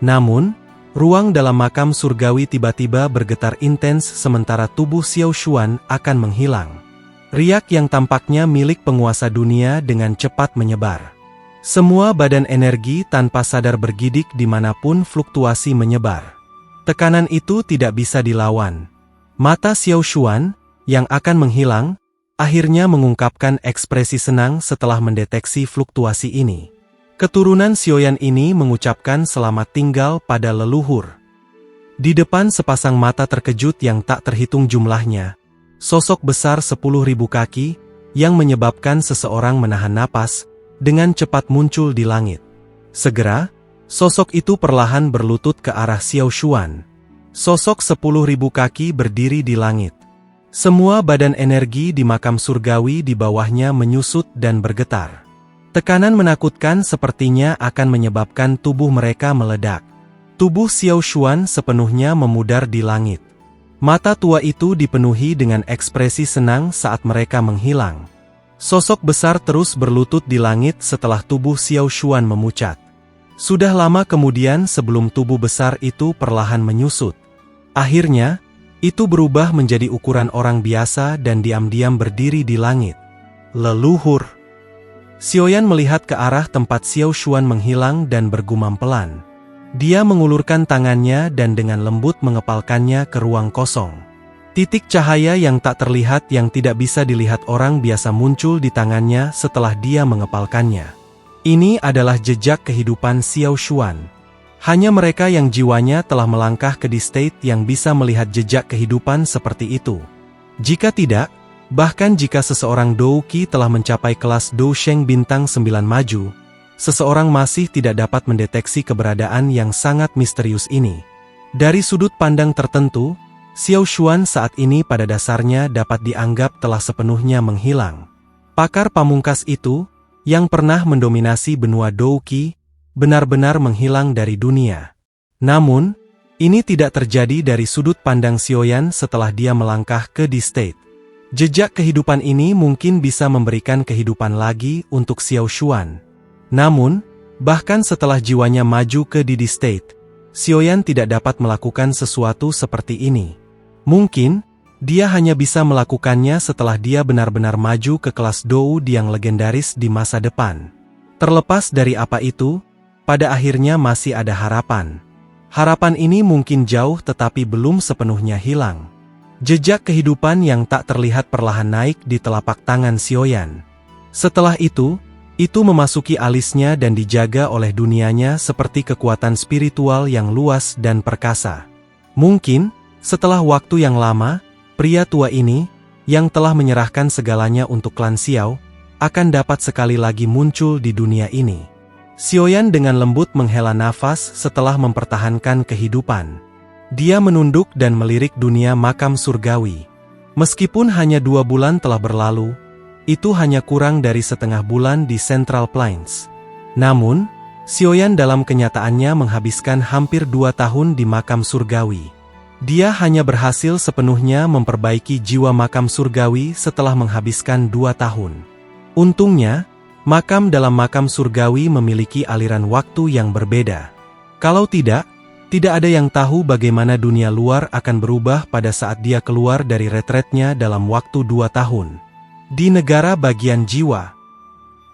Namun, ruang dalam makam surgawi tiba-tiba bergetar intens sementara tubuh Xiao Xuan akan menghilang. Riak yang tampaknya milik penguasa dunia dengan cepat menyebar. Semua badan energi tanpa sadar bergidik dimanapun fluktuasi menyebar. Tekanan itu tidak bisa dilawan. Mata Xiao Xuan, yang akan menghilang, akhirnya mengungkapkan ekspresi senang setelah mendeteksi fluktuasi ini. Keturunan Xiaoyan ini mengucapkan selamat tinggal pada leluhur. Di depan sepasang mata terkejut yang tak terhitung jumlahnya, sosok besar 10.000 kaki, yang menyebabkan seseorang menahan napas, dengan cepat muncul di langit. Segera, sosok itu perlahan berlutut ke arah Xiao Xuan. Sosok 10.000 kaki berdiri di langit. Semua badan energi di makam surgawi di bawahnya menyusut dan bergetar. Tekanan menakutkan sepertinya akan menyebabkan tubuh mereka meledak. Tubuh Xiao Xuan sepenuhnya memudar di langit. Mata tua itu dipenuhi dengan ekspresi senang saat mereka menghilang. Sosok besar terus berlutut di langit setelah tubuh Xiao Xuan memucat. Sudah lama kemudian sebelum tubuh besar itu perlahan menyusut. Akhirnya, itu berubah menjadi ukuran orang biasa dan diam-diam berdiri di langit. Leluhur. Xiaoyan melihat ke arah tempat Xiao Xuan menghilang dan bergumam pelan. Dia mengulurkan tangannya dan dengan lembut mengepalkannya ke ruang kosong. Titik cahaya yang tak terlihat yang tidak bisa dilihat orang biasa muncul di tangannya setelah dia mengepalkannya. Ini adalah jejak kehidupan Xiao Xuan. Hanya mereka yang jiwanya telah melangkah ke di-state yang bisa melihat jejak kehidupan seperti itu. Jika tidak, bahkan jika seseorang Dou Qi telah mencapai kelas Dou Sheng bintang 9 maju, seseorang masih tidak dapat mendeteksi keberadaan yang sangat misterius ini. Dari sudut pandang tertentu, Xiao Xuan saat ini pada dasarnya dapat dianggap telah sepenuhnya menghilang. Pakar pamungkas itu, yang pernah mendominasi benua Dou Qi, benar-benar menghilang dari dunia. Namun, ini tidak terjadi dari sudut pandang Xiaoyan setelah dia melangkah ke di-state. Jejak kehidupan ini mungkin bisa memberikan kehidupan lagi untuk Xiao Xuan. Namun, bahkan setelah jiwanya maju ke di-state, Xiaoyan tidak dapat melakukan sesuatu seperti ini. Mungkin, dia hanya bisa melakukannya setelah dia benar-benar maju ke kelas Dou yang legendaris di masa depan. Terlepas dari apa itu, pada akhirnya masih ada harapan. Harapan ini mungkin jauh tetapi belum sepenuhnya hilang. Jejak kehidupan yang tak terlihat perlahan naik di telapak tangan Xiaoyan. Setelah itu memasuki alisnya dan dijaga oleh dunianya seperti kekuatan spiritual yang luas dan perkasa. Mungkin, setelah waktu yang lama, pria tua ini, yang telah menyerahkan segalanya untuk klan Xiao, akan dapat sekali lagi muncul di dunia ini. Xiaoyan dengan lembut menghela nafas setelah mempertahankan kehidupan. Dia menunduk dan melirik dunia makam surgawi. Meskipun hanya 2 bulan telah berlalu, itu hanya kurang dari setengah bulan di Central Plains. Namun, Xiaoyan dalam kenyataannya menghabiskan hampir 2 tahun di makam surgawi. Dia hanya berhasil sepenuhnya memperbaiki jiwa makam surgawi setelah menghabiskan 2 tahun. Untungnya, makam dalam makam surgawi memiliki aliran waktu yang berbeda. Kalau tidak, Tidak ada yang tahu bagaimana dunia luar akan berubah pada saat dia keluar dari retretnya dalam waktu 2 tahun. Di negara bagian jiwa,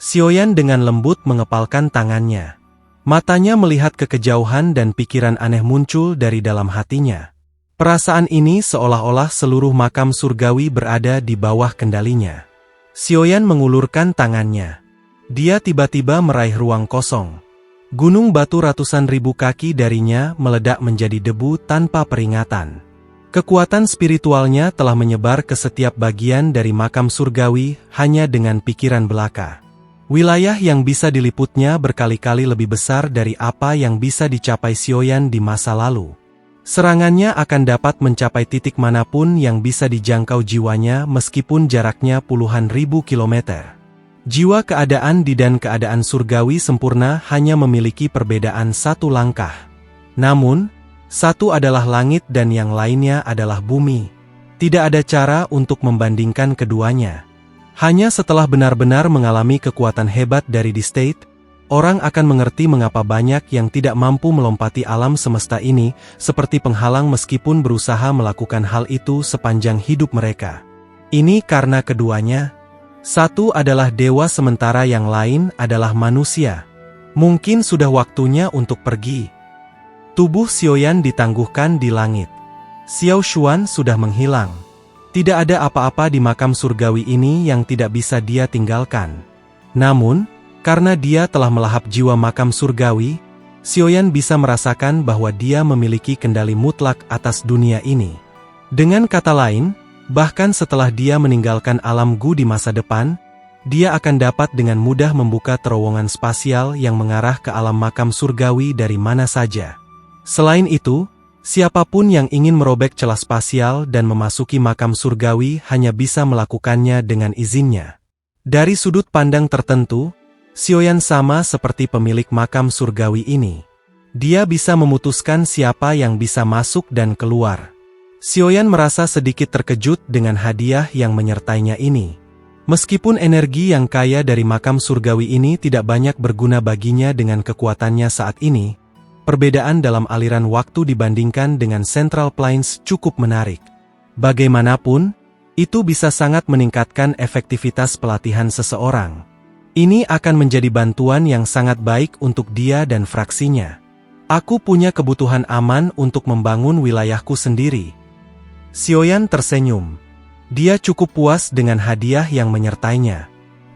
Xiaoyan dengan lembut mengepalkan tangannya. Matanya melihat ke kejauhan dan pikiran aneh muncul dari dalam hatinya. Perasaan ini seolah-olah seluruh makam surgawi berada di bawah kendalinya. Xiaoyan mengulurkan tangannya. Dia tiba-tiba meraih ruang kosong. Gunung batu ratusan ribu kaki darinya meledak menjadi debu tanpa peringatan. Kekuatan spiritualnya telah menyebar ke setiap bagian dari makam surgawi hanya dengan pikiran belaka. Wilayah yang bisa diliputnya berkali-kali lebih besar dari apa yang bisa dicapai Xiaoyan di masa lalu. Serangannya akan dapat mencapai titik manapun yang bisa dijangkau jiwanya meskipun jaraknya puluhan ribu kilometer. Jiwa keadaan di dan keadaan surgawi sempurna hanya memiliki perbedaan 1 langkah. Namun, satu adalah langit dan yang lainnya adalah bumi. Tidak ada cara untuk membandingkan keduanya. Hanya setelah benar-benar mengalami kekuatan hebat dari The State, orang akan mengerti mengapa banyak yang tidak mampu melompati alam semesta ini, seperti penghalang meskipun berusaha melakukan hal itu sepanjang hidup mereka. Ini karena keduanya. Satu adalah dewa sementara yang lain adalah manusia. Mungkin sudah waktunya untuk pergi. Tubuh Xiaoyan ditangguhkan di langit. Xiao Xuan sudah menghilang. Tidak ada apa-apa di makam surgawi ini yang tidak bisa dia tinggalkan. Namun, karena dia telah melahap jiwa makam surgawi, Xiaoyan bisa merasakan bahwa dia memiliki kendali mutlak atas dunia ini. Dengan kata lain, bahkan setelah dia meninggalkan alam Gu di masa depan, dia akan dapat dengan mudah membuka terowongan spasial yang mengarah ke alam makam surgawi dari mana saja. Selain itu, siapapun yang ingin merobek celah spasial dan memasuki makam surgawi hanya bisa melakukannya dengan izinnya. Dari sudut pandang tertentu, Xiaoyan sama seperti pemilik makam surgawi ini. Dia bisa memutuskan siapa yang bisa masuk dan keluar. Xiaoyan merasa sedikit terkejut dengan hadiah yang menyertainya ini. Meskipun energi yang kaya dari makam surgawi ini tidak banyak berguna baginya dengan kekuatannya saat ini, perbedaan dalam aliran waktu dibandingkan dengan Central Plains cukup menarik. Bagaimanapun, itu bisa sangat meningkatkan efektivitas pelatihan seseorang. Ini akan menjadi bantuan yang sangat baik untuk dia dan fraksinya. Aku punya kebutuhan aman untuk membangun wilayahku sendiri. Xiaoyan tersenyum. Dia cukup puas dengan hadiah yang menyertainya.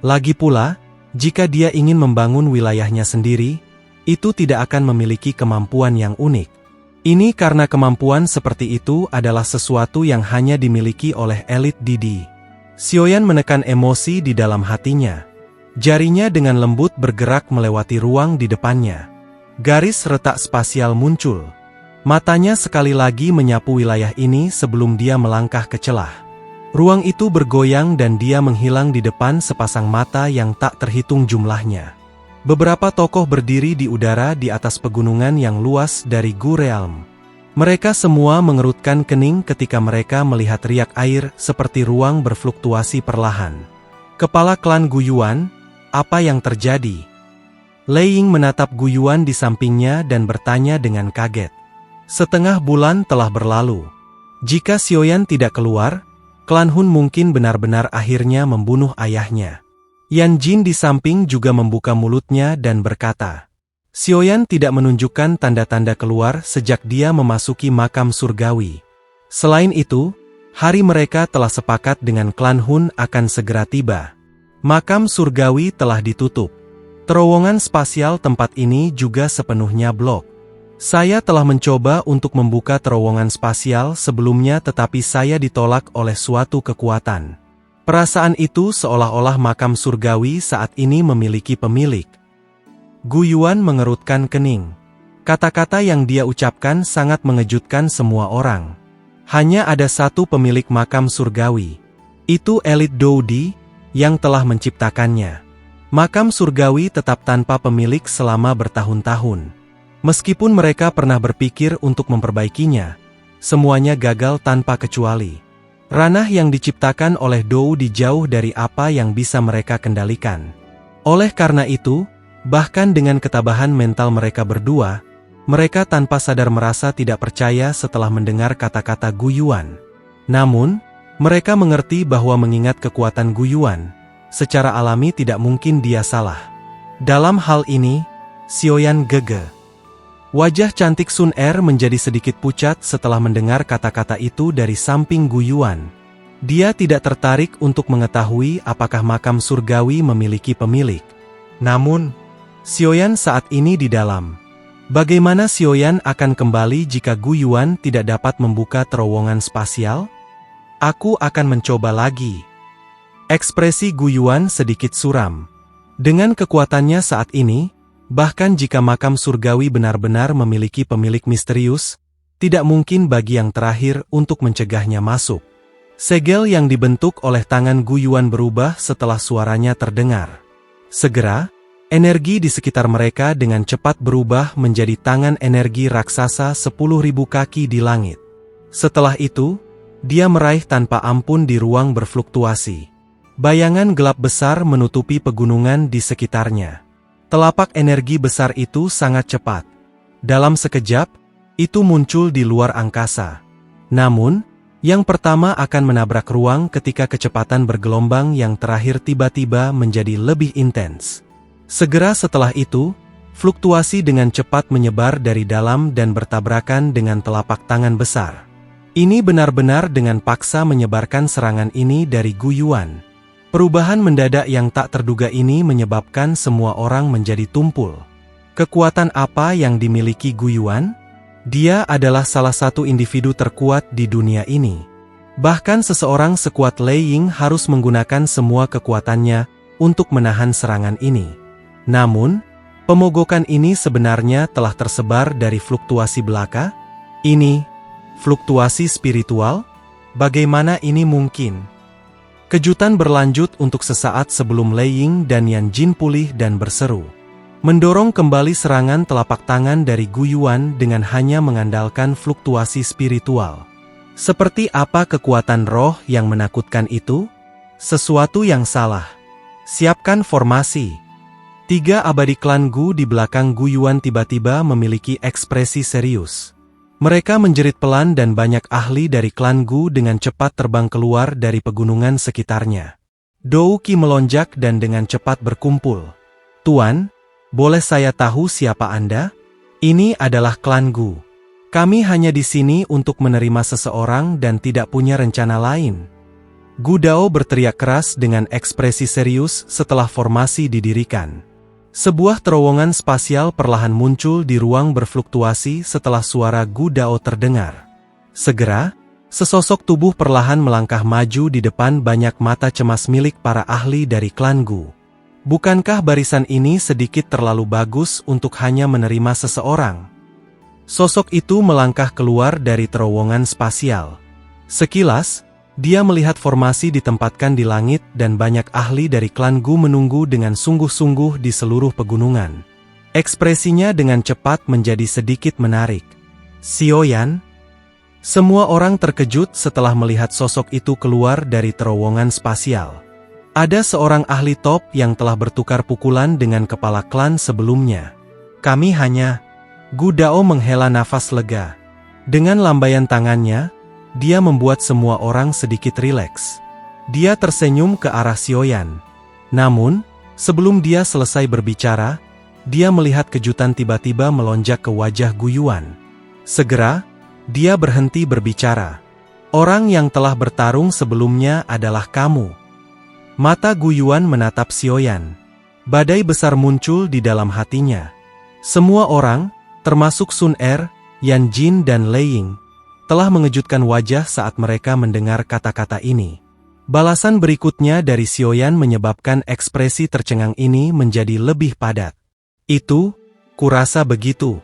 Lagi pula, jika dia ingin membangun wilayahnya sendiri, itu tidak akan memiliki kemampuan yang unik. Ini karena kemampuan seperti itu adalah sesuatu yang hanya dimiliki oleh elit Didi. Xiaoyan menekan emosi di dalam hatinya. Jarinya dengan lembut bergerak melewati ruang di depannya. Garis retak spasial muncul. Matanya sekali lagi menyapu wilayah ini sebelum dia melangkah ke celah. Ruang itu bergoyang dan dia menghilang di depan sepasang mata yang tak terhitung jumlahnya. Beberapa tokoh berdiri di udara di atas pegunungan yang luas dari Gu Realm. Mereka semua mengerutkan kening ketika mereka melihat riak air seperti ruang berfluktuasi perlahan. Kepala klan Gu Yuan, apa yang terjadi? Lei Ying menatap Gu Yuan di sampingnya dan bertanya dengan kaget. Setengah bulan telah berlalu. Jika Xiaoyan tidak keluar, klan Hun mungkin benar-benar akhirnya membunuh ayahnya. Yan Jin di samping juga membuka mulutnya dan berkata, Xiaoyan tidak menunjukkan tanda-tanda keluar sejak dia memasuki makam surgawi. Selain itu, hari mereka telah sepakat dengan klan Hun akan segera tiba. Makam surgawi telah ditutup. Terowongan spasial tempat ini juga sepenuhnya blok. Saya telah mencoba untuk membuka terowongan spasial sebelumnya tetapi saya ditolak oleh suatu kekuatan. Perasaan itu seolah-olah makam surgawi saat ini memiliki pemilik. Gu Yuan mengerutkan kening. Kata-kata yang dia ucapkan sangat mengejutkan semua orang. Hanya ada satu pemilik makam surgawi. Itu elit Doudi yang telah menciptakannya. Makam surgawi tetap tanpa pemilik selama bertahun-tahun. Meskipun mereka pernah berpikir untuk memperbaikinya, semuanya gagal tanpa kecuali. Ranah yang diciptakan oleh Doudi jauh dari apa yang bisa mereka kendalikan. Oleh karena itu, bahkan dengan ketabahan mental mereka berdua, mereka tanpa sadar merasa tidak percaya setelah mendengar kata-kata Gu Yuan. Namun, mereka mengerti bahwa mengingat kekuatan Gu Yuan, secara alami tidak mungkin dia salah. Dalam hal ini, Xiaoyan gege. Wajah cantik Sun Er menjadi sedikit pucat setelah mendengar kata-kata itu dari samping Gu Yuan. Dia tidak tertarik untuk mengetahui apakah makam surgawi memiliki pemilik. Namun, Xiaoyan saat ini di dalam. Bagaimana Xiaoyan akan kembali jika Gu Yuan tidak dapat membuka terowongan spasial? Aku akan mencoba lagi. Ekspresi Gu Yuan sedikit suram. Dengan kekuatannya saat ini, bahkan jika makam surgawi benar-benar memiliki pemilik misterius, tidak mungkin bagi yang terakhir untuk mencegahnya masuk. Segel yang dibentuk oleh tangan Gu Yuan berubah setelah suaranya terdengar. Segera, energi di sekitar mereka dengan cepat berubah menjadi tangan energi raksasa 10.000 kaki di langit. Setelah itu, dia meraih tanpa ampun di ruang berfluktuasi. Bayangan gelap besar menutupi pegunungan di sekitarnya. Telapak energi besar itu sangat cepat. Dalam sekejap, itu muncul di luar angkasa. Namun, yang pertama akan menabrak ruang ketika kecepatan bergelombang yang terakhir tiba-tiba menjadi lebih intens. Segera setelah itu, fluktuasi dengan cepat menyebar dari dalam dan bertabrakan dengan telapak tangan besar. Ini benar-benar dengan paksa menyebarkan serangan ini dari Gu Yuan. Perubahan mendadak yang tak terduga ini menyebabkan semua orang menjadi tumpul. Kekuatan apa yang dimiliki Gu Yuan? Dia adalah salah satu individu terkuat di dunia ini. Bahkan seseorang sekuat Lei Ying harus menggunakan semua kekuatannya untuk menahan serangan ini. Namun, pemogokan ini sebenarnya telah tersebar dari fluktuasi belaka? Ini, fluktuasi spiritual? Bagaimana ini mungkin? Kejutan berlanjut untuk sesaat sebelum Lei Ying dan Yan Jin pulih dan berseru. Mendorong kembali serangan telapak tangan dari Gu Yuan dengan hanya mengandalkan fluktuasi spiritual. Seperti apa kekuatan roh yang menakutkan itu? Sesuatu yang salah. Siapkan formasi. 3 abadi klan Gu di belakang Gu Yuan tiba-tiba memiliki ekspresi serius. Mereka menjerit pelan dan banyak ahli dari klan Gu dengan cepat terbang keluar dari pegunungan sekitarnya. Dou Qi melonjak dan dengan cepat berkumpul. Tuan, boleh saya tahu siapa Anda? Ini adalah klan Gu. Kami hanya di sini untuk menerima seseorang dan tidak punya rencana lain. Gu Dao berteriak keras dengan ekspresi serius setelah formasi didirikan. Sebuah terowongan spasial perlahan muncul di ruang berfluktuasi setelah suara Gu Dao terdengar. Segera, sesosok tubuh perlahan melangkah maju di depan banyak mata cemas milik para ahli dari klan Gu. Bukankah barisan ini sedikit terlalu bagus untuk hanya menerima seseorang? Sosok itu melangkah keluar dari terowongan spasial. Sekilas, dia melihat formasi ditempatkan di langit dan banyak ahli dari klan Gu menunggu dengan sungguh-sungguh di seluruh pegunungan. Ekspresinya dengan cepat menjadi sedikit menarik. Xiaoyan? Semua orang terkejut setelah melihat sosok itu keluar dari terowongan spasial. Ada seorang ahli top yang telah bertukar pukulan dengan kepala klan sebelumnya. Kami hanya... Gu Dao menghela nafas lega. Dengan lambaian tangannya, dia membuat semua orang sedikit rileks. Dia tersenyum ke arah Xiaoyan. Namun, sebelum dia selesai berbicara, dia melihat kejutan tiba-tiba melonjak ke wajah Gu Yuan. Segera, dia berhenti berbicara. Orang yang telah bertarung sebelumnya adalah kamu. Mata Gu Yuan menatap Xiaoyan. Badai besar muncul di dalam hatinya. Semua orang, termasuk Sun Er, Yan Jin dan Lei Ying, telah mengejutkan wajah saat mereka mendengar kata-kata ini. Balasan berikutnya dari Xiaoyan menyebabkan ekspresi tercengang ini menjadi lebih padat. Itu, kurasa begitu.